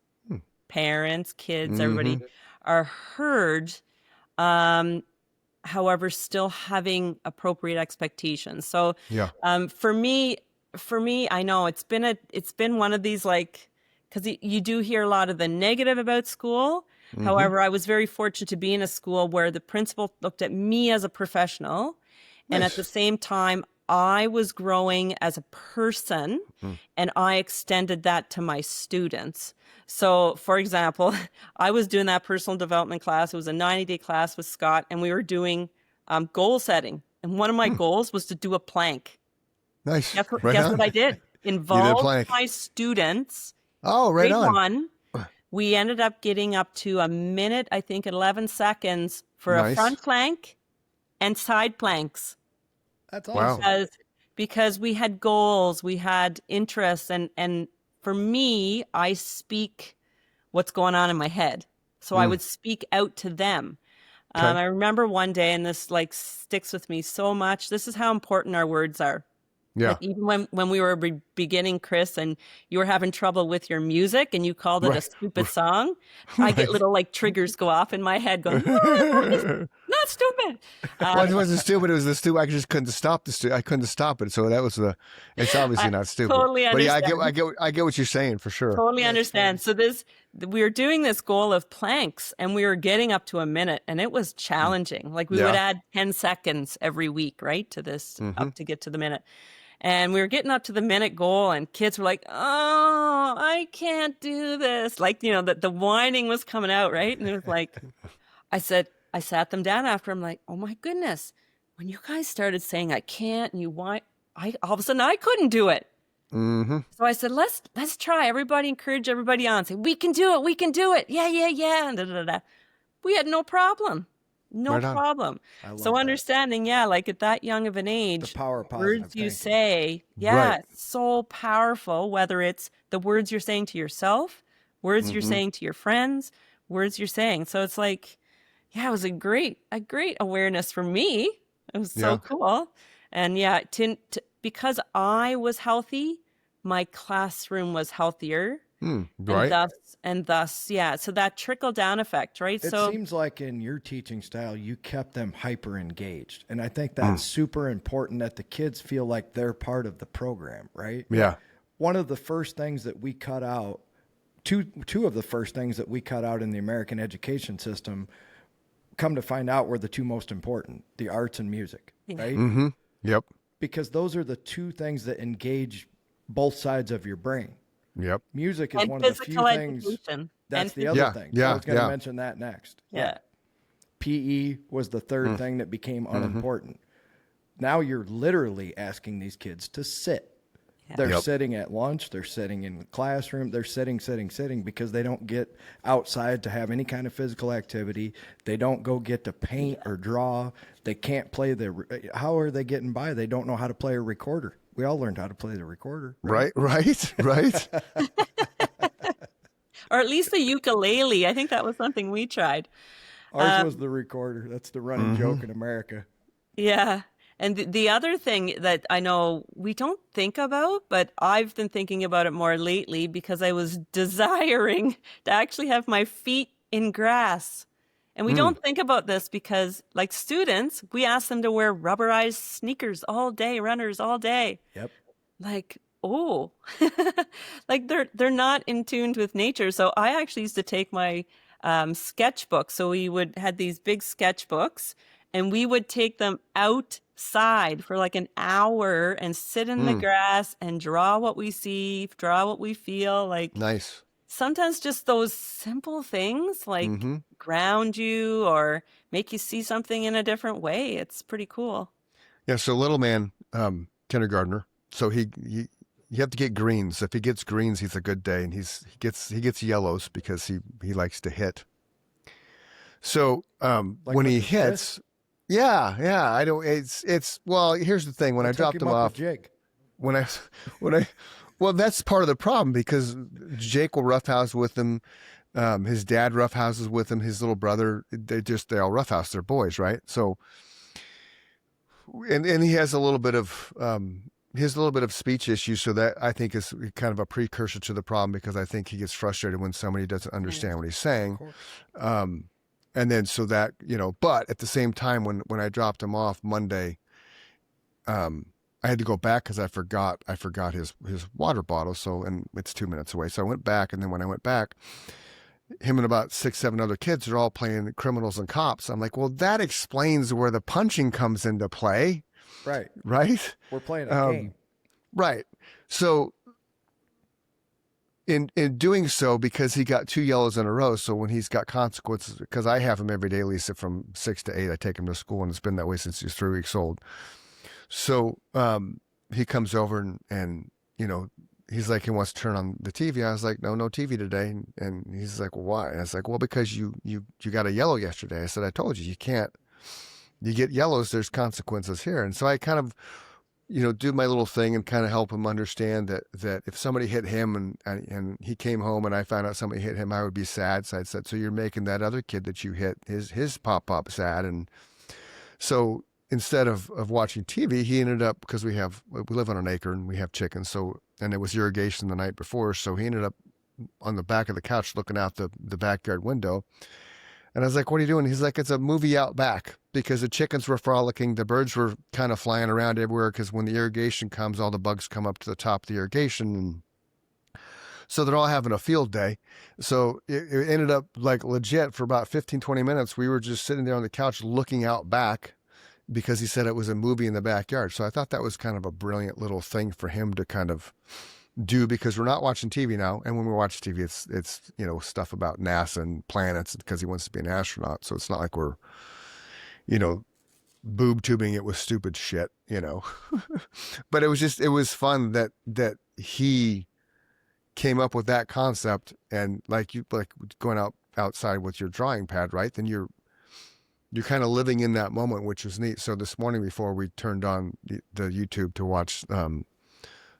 parents, kids, everybody are heard. However, still having appropriate expectations. So, for me, I know it's been one of these, like, because you do hear a lot of the negative about school. However, I was very fortunate to be in a school where the principal looked at me as a professional, and at the same time, I was growing as a person, and I extended that to my students. So, for example, I was doing that personal development class. It was a 90-day class with Scott, and we were doing goal setting. And one of my goals was to do a plank. Nice. Guess what I did? Involve my students. Oh, right on. One, we ended up getting up to a minute, I think, 11 seconds for a front plank and side planks. That's awesome. Wow. Because we had goals, we had interests, and for me, I speak what's going on in my head. So I would speak out to them. I remember one day, and this like sticks with me so much. This is how important our words are. Yeah. Like even when we were beginning, Chris, and you were having trouble with your music and you called it a stupid song, I get little like triggers go off in my head going, no, not stupid. Well, it wasn't stupid. It was the stupid. I just couldn't stop I couldn't stop it. So that was it's obviously not stupid. Totally understand. But yeah, I get what you're saying for sure. Totally understand. So we were doing this goal of planks, and we were getting up to a minute, and it was challenging. Like we would add 10 seconds every week, right, to this up to get to the minute. And we were getting up to the minute goal, and kids were like, oh, I can't do this. Like, the whining was coming out, right? And it was like, I sat them down after. I'm like, oh my goodness, when you guys started saying I can't and you whine, all of a sudden I couldn't do it. So I said, let's try. Everybody encourage everybody on. Say, we can do it. We can do it. Yeah. And da, da, da. We had no problem. No problem. So understanding, like at that young of an age, the power of words you thinking. say, it's so powerful, whether it's the words you're saying to yourself, words you're saying to your friends, words you're saying. So it's like, it was a great awareness for me. It was so cool. And because I was healthy, my classroom was healthier. Right. And thus, so that trickle down effect, right? It seems like in your teaching style, you kept them hyper engaged. And I think that's super important that the kids feel like they're part of the program, right? Yeah. One of the first things that we cut out, two of the first things that we cut out in the American education system, come to find out were the two most important, the arts and music, right? Mm-hmm. Yep. Because those are the two things that engage both sides of your brain. Yep. Music is one of the few things. That's the other thing. I was going to mention that next. Yeah. PE was the third thing that became unimportant. Now you're literally asking these kids to sit. Yeah. They're sitting at lunch. They're sitting in the classroom. They're sitting because they don't get outside to have any kind of physical activity. They don't go get to paint or draw. They can't play how are they getting by? They don't know how to play a recorder. We all learned how to play the recorder. Right. Or at least the ukulele. I think that was something we tried. Ours was the recorder. That's the running joke in America. Yeah. And the other thing that I know we don't think about, but I've been thinking about it more lately because I was desiring to actually have my feet in grass. And we don't think about this because, like students, we ask them to wear rubberized sneakers all day, runners all day. Yep. Like, oh, like they're not in tune with nature. So I actually used to take my sketchbook. So we would had these big sketchbooks, and we would take them outside for like an hour and sit in the grass and draw what we see, draw what we feel. Like, nice. Sometimes just those simple things like ground you or make you see something in a different way. It's pretty cool. Yeah. So little man, kindergartner. So you have to get greens. If he gets greens, he's a good day, and he gets yellows because he likes to hit. So Like when he with the hits, fist? yeah, I don't. Well, here's the thing. When I dropped him off, jig. Well, that's part of the problem because Jake will roughhouse with him. His dad roughhouses with him. His little brother, they all roughhouse. They're boys, right? So, and he has a little bit of speech issues. So that I think is kind of a precursor to the problem because I think he gets frustrated when somebody doesn't understand what he's saying. And then so that but at the same time when I dropped him off Monday, I had to go back because I forgot his water bottle. So, and it's 2 minutes away. So I went back. And then when I went back, him and about 6, 7 other kids are all playing criminals and cops. I'm like, well, that explains where the punching comes into play. Right. Right. We're playing a game. Right. So in doing so, because he got 2 yellows in a row. So when he's got consequences, because I have him every day, Lisa, from 6 to 8, I take him to school, and it's been that way since he's 3 weeks old. So he comes over and he's like, he wants to turn on the TV. I was like, no TV today. And he's like, well, why? And I was like, well, because you got a yellow yesterday. I said, I told you, you get yellows, there's consequences here. And so I kind of, do my little thing and kind of help him understand that if somebody hit him and he came home and I found out somebody hit him, I would be sad. So I said, so you're making that other kid that you hit, his pop sad. And so instead of watching TV, he ended up, because we live on an acre and we have chickens. So, and it was irrigation the night before. So he ended up on the back of the couch looking out the backyard window. And I was like, what are you doing? He's like, it's a movie out back, because the chickens were frolicking. The birds were kind of flying around everywhere, because when the irrigation comes, all the bugs come up to the top of the irrigation. And so they're all having a field day. So it ended up like legit for about 15, 20 minutes. We were just sitting there on the couch looking out back, because he said it was a movie in the backyard. So I thought that was kind of a brilliant little thing for him to kind of do, because we're not watching TV now. And when we watch TV, it's stuff about NASA and planets, because he wants to be an astronaut. So it's not like we're, boob tubing it with stupid shit, But it was fun that he came up with that concept. And like going outside with your drawing pad, right? Then you're kind of living in that moment, which was neat. So this morning, before we turned on the YouTube to watch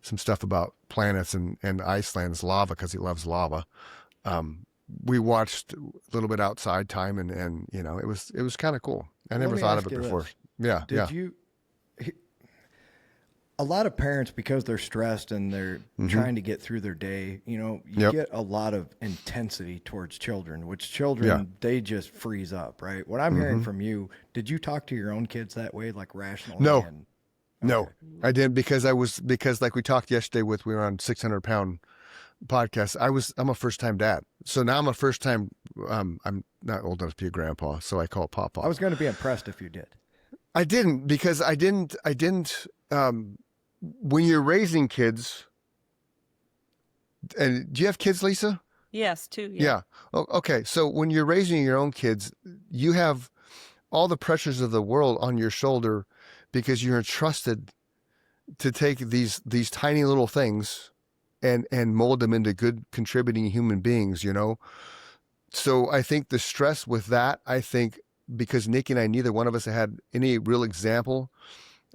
some stuff about planets and Iceland's lava, because he loves lava, we watched a little bit outside time, and it was kind of cool. I never thought of it before. Yeah. Did you? A lot of parents, because they're stressed and they're trying to get through their day, you get a lot of intensity towards children, which children, they just freeze up, right? What I'm hearing from you, did you talk to your own kids that way, like rationally? No. No, I didn't, because like we talked yesterday we were on 600-pound podcast. I'm a first-time dad. So now I'm a first-time, I'm not old enough to be a grandpa, so I call it Papa. I was going to be impressed if you did. I didn't, because I didn't, when you're raising kids, and do you have kids, Lisa? Yes, 2. Yeah. Oh, okay. So when you're raising your own kids, you have all the pressures of the world on your shoulder, because you're entrusted to take these tiny little things and mold them into good contributing human beings, So I think the stress with that, because Nikki and I, neither one of us had any real example.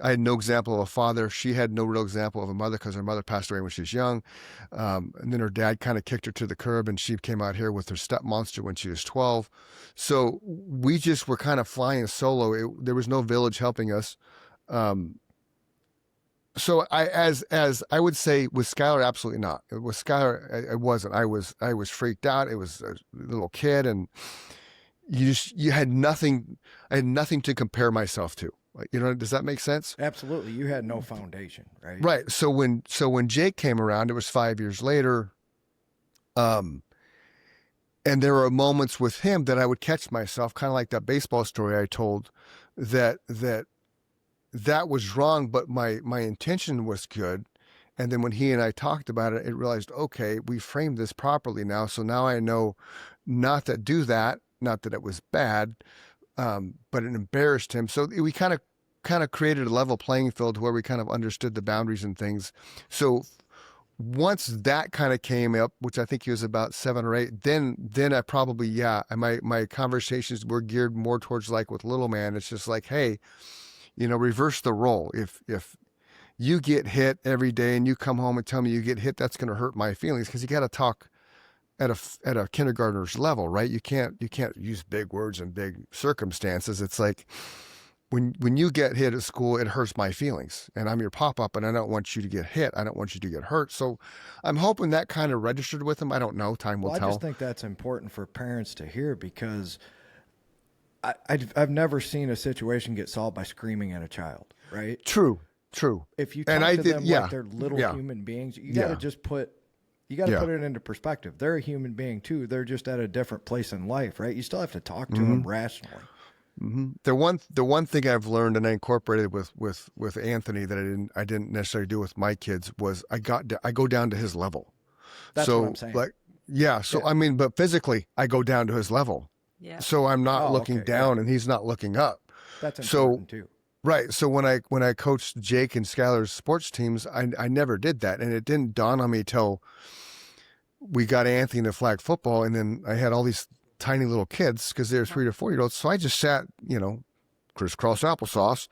I had no example of a father. She had no real example of a mother, because her mother passed away when she was young. And then her dad kind of kicked her to the curb, and she came out here with her step monster when she was 12. So we just were kind of flying solo. There was no village helping us. So as I would say with Skylar, absolutely not. With Skylar, I wasn't. I was freaked out. It was a little kid, and you had nothing. I had nothing to compare myself to. You know, does that make sense? Absolutely. You had no foundation, right? Right. So when Jake came around, it was 5 years later. And there were moments with him that I would catch myself, kind of like that baseball story I told, that was wrong, but my intention was good. And then when he and I talked about it, I realized, okay, we framed this properly now. So now I know not to do that, not that it was bad, but it embarrassed him. So we kind of created a level playing field where we kind of understood the boundaries and things. So once that kind of came up, which I think he was about 7 or 8, then I probably, my conversations were geared more towards like with little man. It's just like, hey, reverse the role. If you get hit every day and you come home and tell me you get hit, that's going to hurt my feelings, because you got to talk at a kindergartner's level, right? You can't use big words and big circumstances. It's like when you get hit at school, it hurts my feelings, and I'm your pop-up, and I don't want you to get hit. I don't want you to get hurt. So I'm hoping that kind of registered with him. I don't know. Time will tell. I just think that's important for parents to hear, because I've never seen a situation get solved by screaming at a child, right? True. If you talk to them like they're little human beings, you got to just put it into perspective. They're a human being too. They're just at a different place in life, right? You still have to talk to them rationally. Mm-hmm. The one thing I've learned and I incorporated with Anthony that I didn't necessarily do with my kids was I go down to his level. That's what I'm saying. I mean, but physically I go down to his level. Yeah. So I'm not looking down and he's not looking up. That's important too. Right. So when I coached Jake and Skylar's sports teams, I never did that. And it didn't dawn on me till we got Anthony into flag football. And then I had all these tiny little kids because they're 3 to 4 year olds. So I just sat, crisscross applesauce,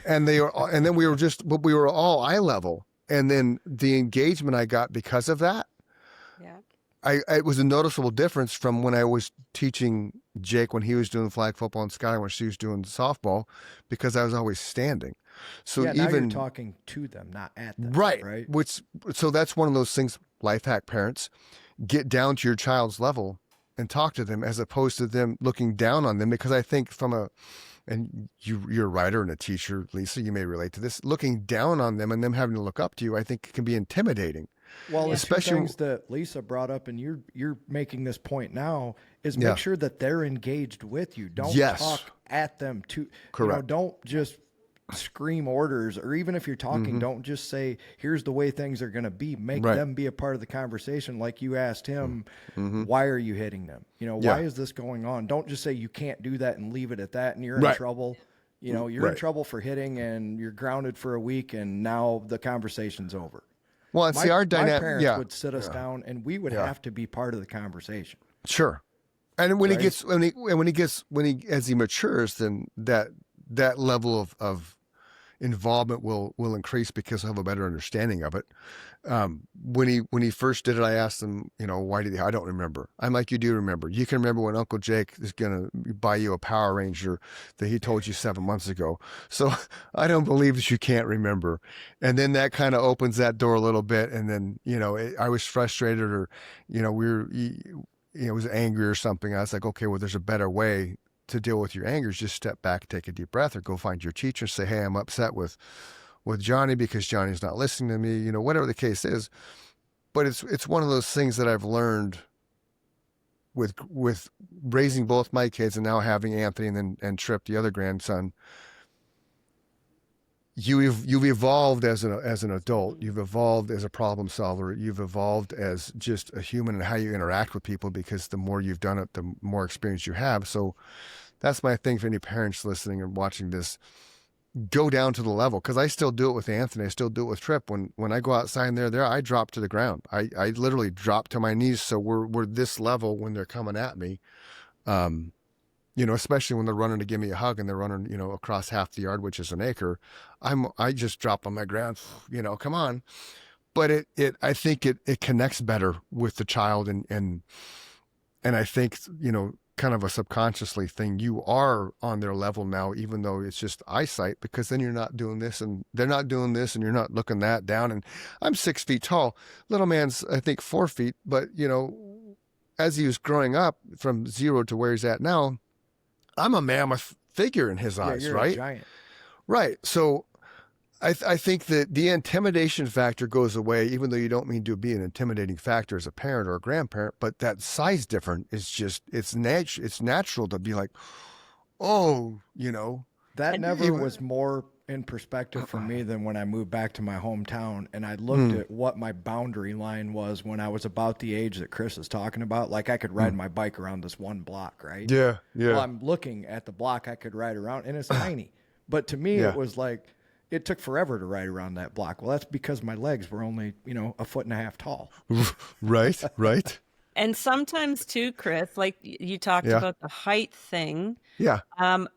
and then we were all eye level. And then the engagement I got because of that, it was a noticeable difference from when I was teaching Jake when he was doing flag football and Skylar when she was doing softball, because I was always standing. So now you're talking to them, not at them. Right. Right. So that's one of those things, life hack parents, get down to your child's level and talk to them as opposed to them looking down on them. Because I think and you're a writer and a teacher, Lisa, you may relate to this, looking down on them and them having to look up to you, I think can be intimidating. Well, especially things that Lisa brought up, and you're making this point now, is make sure that they're engaged with you. Don't talk at them too. Correct. Don't just scream orders, or even if you're talking, don't just say, here's the way things are going to be. Make them be a part of the conversation. Like you asked him, why are you hitting them? Why is this going on? Don't just say you can't do that and leave it at that and you're in trouble. You're in trouble for hitting and you're grounded for a week and now the conversation's over. Well, and our dynamic, my parents would sit us down and we would have to be part of the conversation. Sure. And when as he matures, then that level of involvement will increase because he'll have a better understanding of it. When he first did it, I asked him, why did he? I don't remember. I'm like, you do remember. You can remember when Uncle Jake is going to buy you a Power Ranger that he told you 7 months ago. So I don't believe that you can't remember. And then that kind of opens that door a little bit. And then, I was frustrated or, was angry or something. I was like, okay, well, there's a better way to deal with your anger. Is just step back, take a deep breath, or go find your teacher, say, hey, I'm upset with Johnny because Johnny's not listening to me, whatever the case is. But it's one of those things that I've learned with raising both my kids and now having Anthony and Tripp, the other grandson. You've evolved as an adult. You've evolved as a problem solver. You've evolved as just a human and how you interact with people, because the more you've done it, the more experience you have. So that's my thing for any parents listening and watching this. Go down to the level, because I still do it with Anthony. I still do it with Tripp. When I go outside and they're there, I drop to the ground. I literally drop to my knees. So we're this level when they're coming at me. Especially when they're running to give me a hug and they're running, across half the yard, which is an acre. I just drop on my ground, come on. But I think it connects better with the child and I think, kind of a subconsciously thing. You are on their level now, even though it's just eyesight, because then you're not doing this and they're not doing this and you're not looking that down. And I'm 6 feet tall. Little man's, I think, 4 feet. But, as he was growing up from 0 to where he's at now, I'm a mammoth figure in his eyes, you're right? A giant. Right. So I think that the intimidation factor goes away, even though you don't mean to be an intimidating factor as a parent or a grandparent, but that size difference is just, it's natural to be like, oh, That never was more in perspective for me than when I moved back to my hometown and I looked at what my boundary line was when I was about the age that Chris is talking about. Like I could ride my bike around this one block, right? Yeah. Well, I'm looking at the block I could ride around and it's tiny. But to me, it was like, it took forever to ride around that block. Well, that's because my legs were only, 1.5 feet tall. Right. And sometimes too, Chris, like you talked about the height thing. Yeah.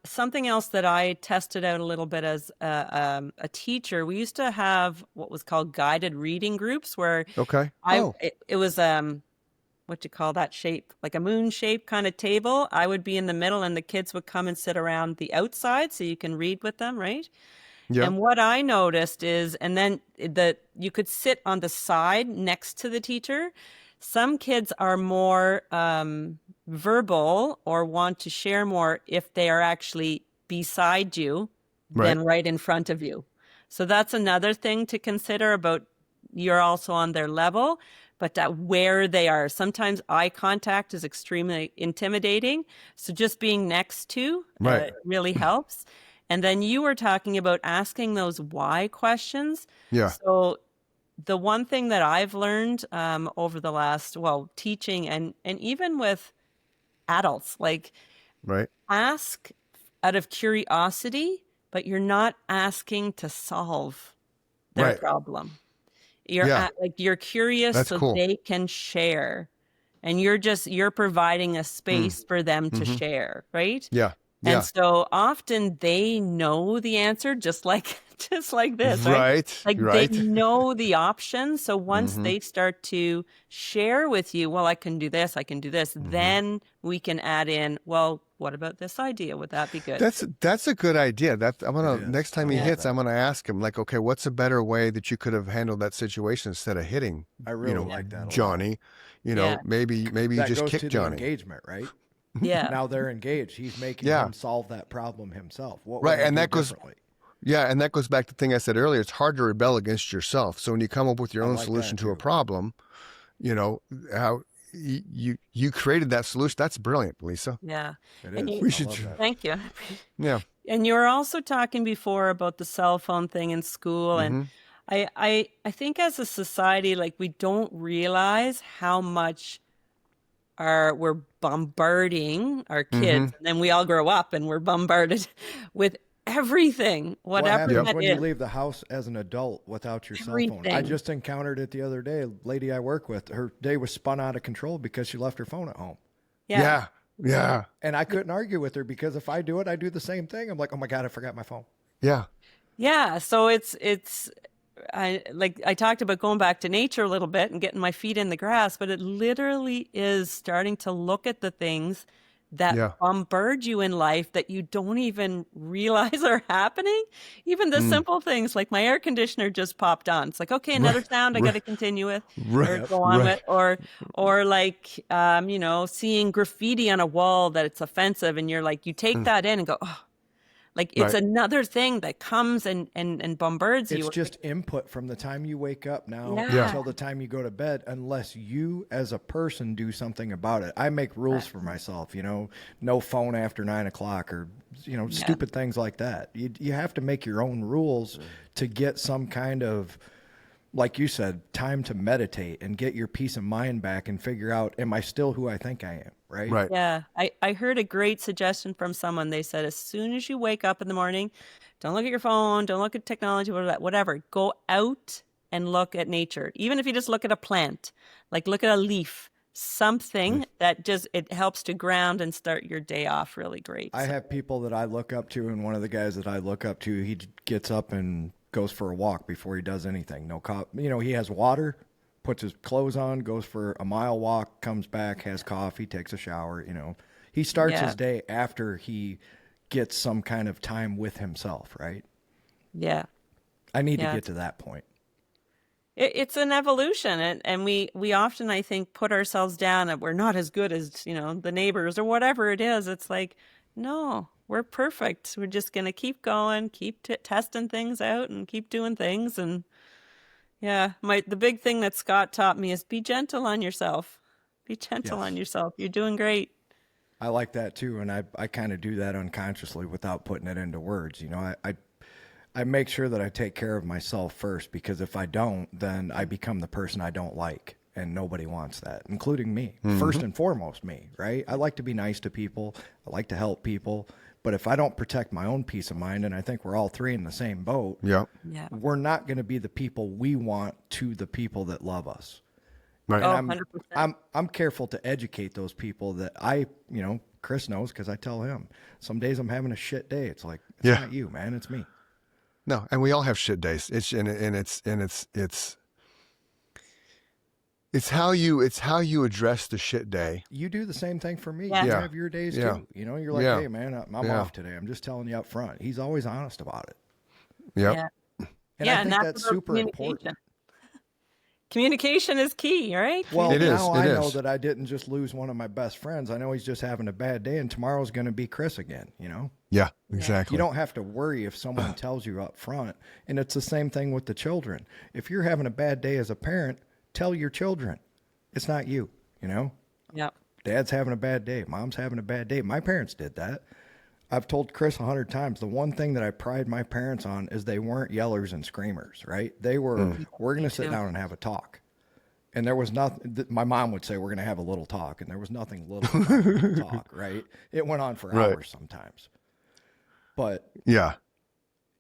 Something else that I tested out a little bit as a teacher, we used to have what was called guided reading groups where it was what you call that shape, like a moon shape kind of table. I would be in the middle and the kids would come and sit around the outside so you can read with them, right? Yeah. And what I noticed is, and then you could sit on the side next to the teacher. Some kids are more verbal or want to share more if they are actually beside you than right in front of you. So that's another thing to consider about you're also on their level, but where they are. Sometimes eye contact is extremely intimidating. So just being next to really helps. And then you were talking about asking those why questions. Yeah. So the one thing that I've learned over the last, teaching and even with adults, like ask out of curiosity, but you're not asking to solve their problem. You're curious. That's so cool. They can share. And you're providing a space for them to share, right? Yeah. And so often they know the answer, just like this, right? They know the options. So once they start to share with you, well, I can do this, then we can add in, well, what about this idea? Would that be good? That's a good idea. Next time he hits, I'm gonna ask him like, okay, what's a better way that you could have handled that situation instead of hitting? I really like that, Johnny. Maybe you just kick Johnny. Engagement, right? Yeah. Now they're engaged. He's making him solve that problem himself. And that goes back to the thing I said earlier. It's hard to rebel against yourself. So when you come up with your own solution to a problem, how you created that solution. That's brilliant, Lisa. Yeah. It is. We should. Thank you. Yeah. And you were also talking before about the cell phone thing in school, and I think as a society, like we don't realize how much we're bombarding our kids, and then we all grow up and we're bombarded with everything, whatever what happens that when is. you leave the house as an adult without your cell phone? Everything. I just encountered it the other day. A lady I work with, her day was spun out of control because she left her phone at home. Yeah. And I couldn't argue with her because if I do it, I do the same thing. I'm like, oh my God, I forgot my phone. Yeah. Yeah. So I talked about going back to nature a little bit and getting my feet in the grass, but it literally is starting to look at the things that bombard you in life that you don't even realize are happening. Even the simple things like my air conditioner just popped on. It's like, okay, another sound I got to continue with or go on with, or like, seeing graffiti on a wall that it's offensive. And you're like, you take that in and go, oh, like it's another thing that comes and bombards you. It's just input from the time you wake up now until the time you go to bed, unless you as a person do something about it. I make rules for myself, no phone after 9 o'clock or, stupid things like that. You have to make your own rules to get some kind of, like you said, time to meditate and get your peace of mind back and figure out, am I still who I think I am? Right. Yeah. I heard a great suggestion from someone. They said, as soon as you wake up in the morning, don't look at your phone, don't look at technology, whatever. Go out and look at nature. Even if you just look at a plant, like look at a leaf, something that it helps to ground and start your day off really great. I have people that I look up to, and one of the guys that I look up to, he gets up and goes for a walk before he does anything. He has water, puts his clothes on, goes for a mile walk, comes back, has coffee, takes a shower. He starts his day after he gets some kind of time with himself, right? Yeah. I need to get to that point. It's an evolution, and we often, I think, put ourselves down and we're not as good as, the neighbors or whatever it is. It's like, no, we're perfect. We're just going to keep going, keep testing things out and keep doing things. And the big thing that Scott taught me is be gentle on yourself. Be gentle on yourself. You're doing great. I like that too. And I kind of do that unconsciously without putting it into words. I make sure that I take care of myself first, because if I don't, then I become the person I don't like, and nobody wants that, including me. First and foremost, me, right? I like to be nice to people. I like to help people. But if I don't protect my own peace of mind, and I think we're all three in the same boat, we're not going to be the people we want to the people that love us. Right. And 100%. I'm careful to educate those people that Chris knows, because I tell him some days I'm having a shit day. It's like, it's not you, man. It's me. No, and we all have shit days. It's how you address the shit day. You do the same thing for me. Yeah. You have your days too. You're like, hey man, I'm off today. I'm just telling you up front. He's always honest about it. Yep. Yeah. And I think that's super important. Communication is key, right? Well, I know that I didn't just lose one of my best friends. I know he's just having a bad day, and tomorrow's going to be Chris again, Yeah, exactly. You don't have to worry if someone tells you up front. And it's the same thing with the children. If you're having a bad day as a parent, tell your children. It's not you, Yeah. Dad's having a bad day. Mom's having a bad day. My parents did that. I've told Chris 100 times, the one thing that I pride my parents on is they weren't yellers and screamers, right? They were, we're going to sit down and have a talk. And there was nothing, my mom would say, we're going to have a little talk. And there was nothing little about talk, right? It went on for hours sometimes. But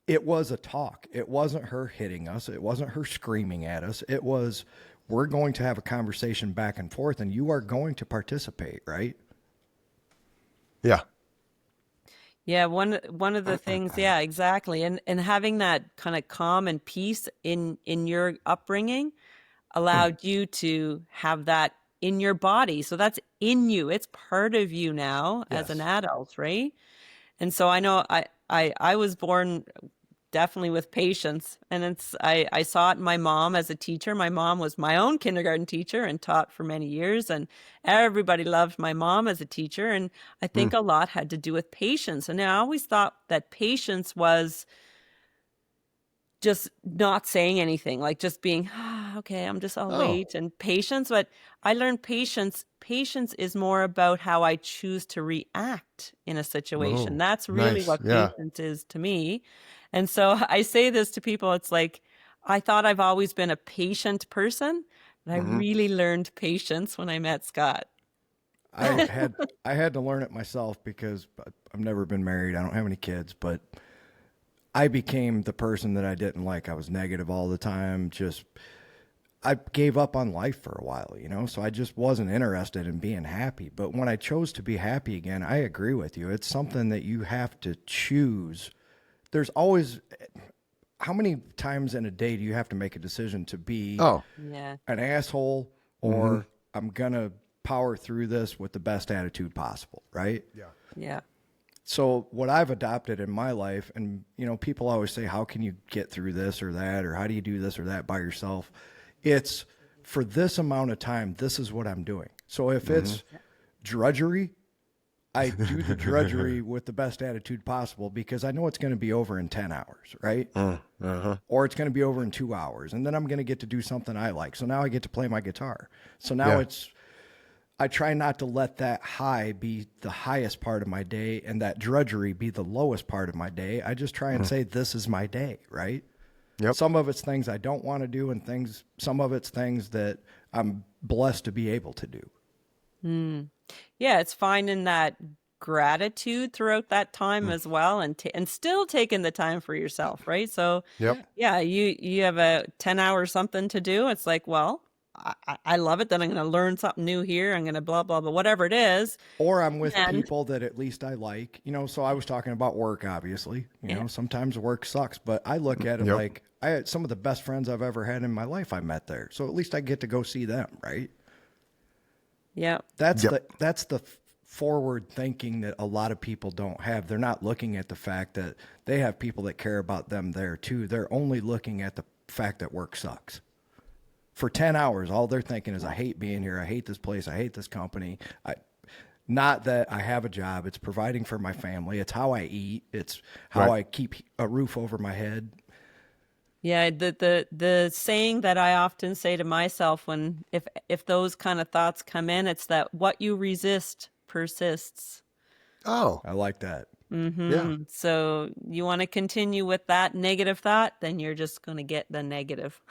it was a talk. It wasn't her hitting us. It wasn't her screaming at us. It was, we're going to have a conversation back and forth, and you are going to participate, right? Yeah. Yeah, one of the things, yeah, exactly. And having that kind of calm and peace in your upbringing allowed you to have that in your body. So that's in you. It's part of you now as an adult, right? And so I know I was born definitely with patience, and I saw it in my mom as a teacher. My mom was my own kindergarten teacher and taught for many years, and everybody loved my mom as a teacher. And I think a lot had to do with patience. And I always thought that patience was just not saying anything, like just being, okay, I'll wait, and patience. But I learned patience is more about how I choose to react in a situation. That's really what patience is to me. And so I say this to people, it's like, I thought I've always been a patient person, but I really learned patience when I met Scott. I had to learn it myself, because I've never been married. I don't have any kids, but I became the person that I didn't like. I was negative all the time. I gave up on life for a while, so I just wasn't interested in being happy. But when I chose to be happy again, I agree with you. It's something that you have to choose. There's always, how many times in a day do you have to make a decision to be an asshole, or I'm going to power through this with the best attitude possible, right? Yeah. Yeah. So what I've adopted in my life, and people always say, how can you get through this or that, or how do you do this or that by yourself? It's, for this amount of time, this is what I'm doing. So if it's drudgery, I do the drudgery with the best attitude possible, because I know it's going to be over in 10 hours, right? Or it's going to be over in 2 hours. And then I'm going to get to do something I like. So now I get to play my guitar. So now I try not to let that high be the highest part of my day and that drudgery be the lowest part of my day. I just try and say, this is my day, right? Yep. Some of it's things I don't want to do, and some of it's things that I'm blessed to be able to do. Yeah, it's finding that gratitude throughout that time as well, and still taking the time for yourself, right? So yeah, you have a 10-hour something to do. It's like, well, I love it. Then I'm going to learn something new here. I'm going to blah, blah, blah, whatever it is. Or I'm with people that at least I like, so I was talking about work, obviously, sometimes work sucks, but I look at it like I had some of the best friends I've ever had in my life I met there. So at least I get to go see them, right? Yeah. That's the forward thinking that a lot of people don't have. They're not looking at the fact that they have people that care about them there too. They're only looking at the fact that work sucks. For 10 hours, all they're thinking is, I hate being here. I hate this place. I hate this company. Not that I have a job. It's providing for my family. It's how I eat. It's how I keep a roof over my head. Yeah, the saying that I often say to myself when if those kind of thoughts come in, it's that what you resist persists. Oh, I like that. Mm-hmm. Yeah. So you want to continue with that negative thought, then you're just going to get the negative.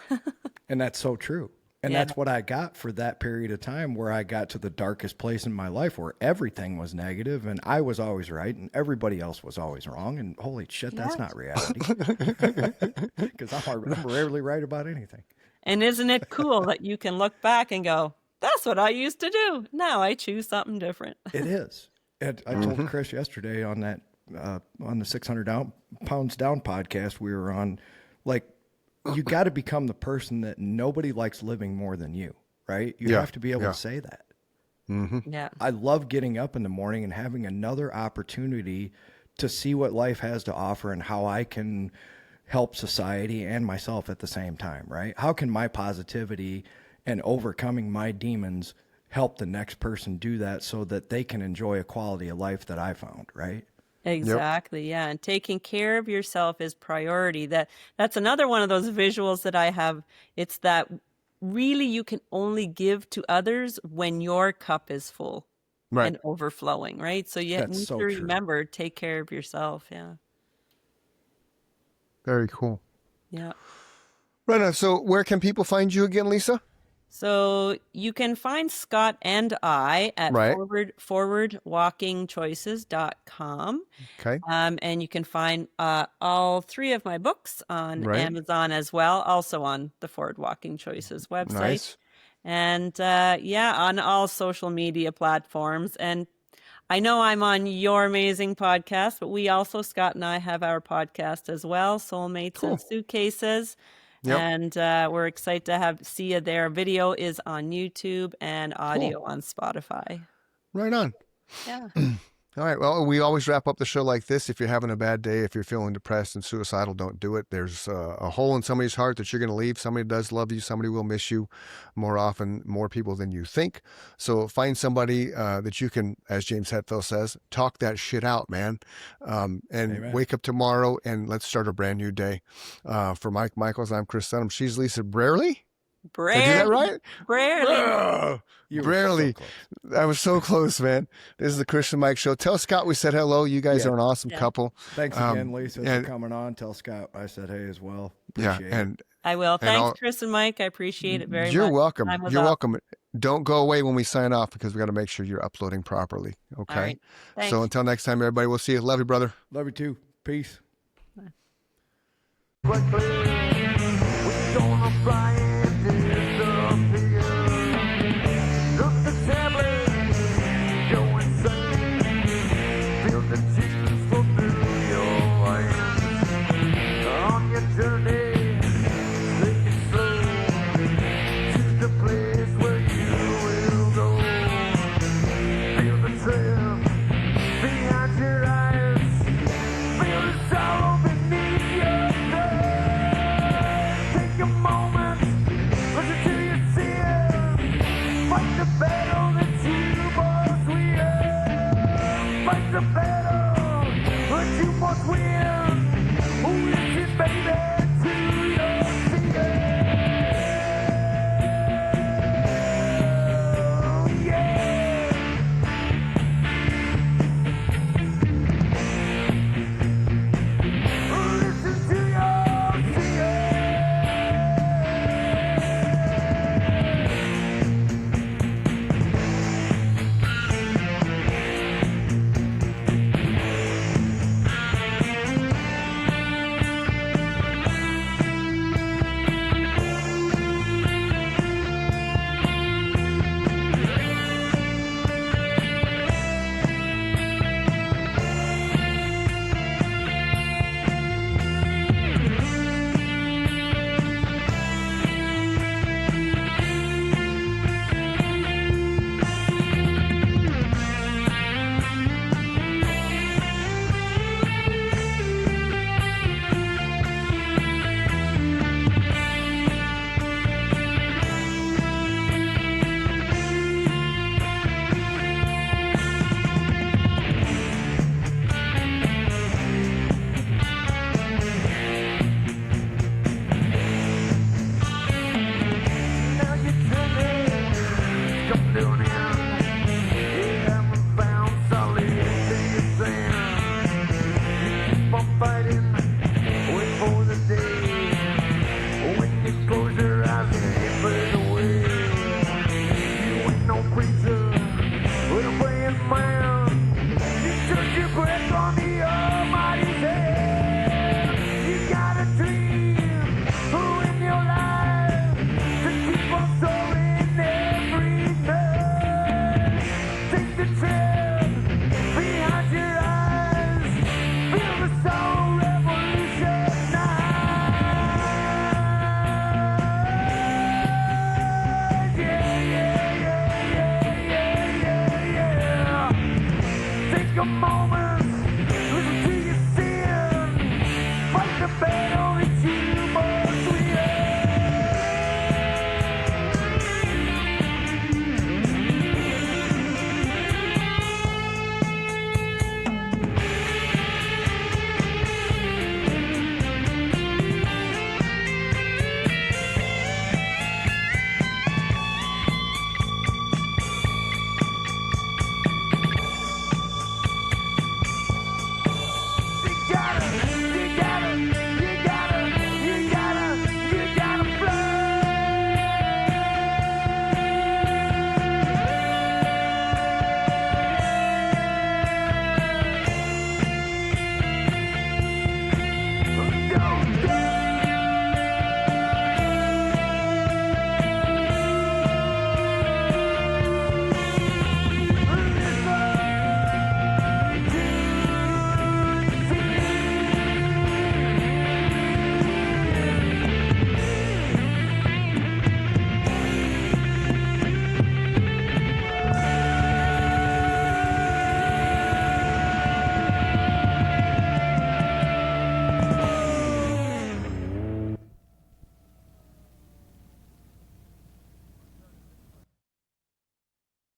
And that's so true. And Yeah. that's what I got for that period of time where I got to the darkest place in my life where everything was negative and I was always right and everybody else was always wrong. And holy shit, that's not reality. Because I'm rarely right about anything. And isn't it cool that you can look back and go, that's what I used to do. Now I choose something different. It is. And I told Chris yesterday on that, on the 600 pounds down podcast we were on, like, you got to become the person that nobody likes living more than you, right? You have to be able to say that. Mm-hmm. Yeah. I love getting up in the morning and having another opportunity to see what life has to offer and how I can help society and myself at the same time, right? How can my positivity and overcoming my demons help the next person do that so that they can enjoy a quality of life that I found, right? Exactly. Yeah. And taking care of yourself is priority. That's another one of those visuals that I have. It's that really you can only give to others when your cup is full and overflowing, right? So you need to remember, take care of yourself. Yeah. Very cool. Yeah. Right on. So where can people find you again, Lisa? So you can find Scott and I at forwardwalkingchoices.com. Okay. And you can find all three of my books on Amazon as well, also on the Forward Walking Choices website. Nice. And on all social media platforms. And I know I'm on your amazing podcast, but we also, Scott and I, have our podcast as well, Soulmates and Suitcases. Yep. And we're excited to see you there. Video is on YouTube and audio on Spotify. Right on. Yeah. All right. Well, we always wrap up the show like this. If you're having a bad day, if you're feeling depressed and suicidal, don't do it. There's a hole in somebody's heart that you're going to leave. Somebody does love you. Somebody will miss you more often, more people than you think. So find somebody that you can, as James Hetfield says, talk that shit out, man. And wake up tomorrow and let's start a brand new day. For Mike Michaels, I'm Chris Dunham. She's Lisa Brearley. Did I do that right? Brearley. I was so close, man. This is the Christian Mike Show. Tell Scott we said hello. You guys are an awesome couple. Thanks again, Lisa, for coming on. Tell Scott I said hey as well. Appreciate it. I will. Thanks, Chris and Mike. I appreciate it very much. You're welcome. You're welcome. Don't go away when we sign off because we got to make sure you're uploading properly. Okay. All right. Thanks. So until next time, everybody, we'll see you. Love you, brother. Love you too. Peace. We're gonna fly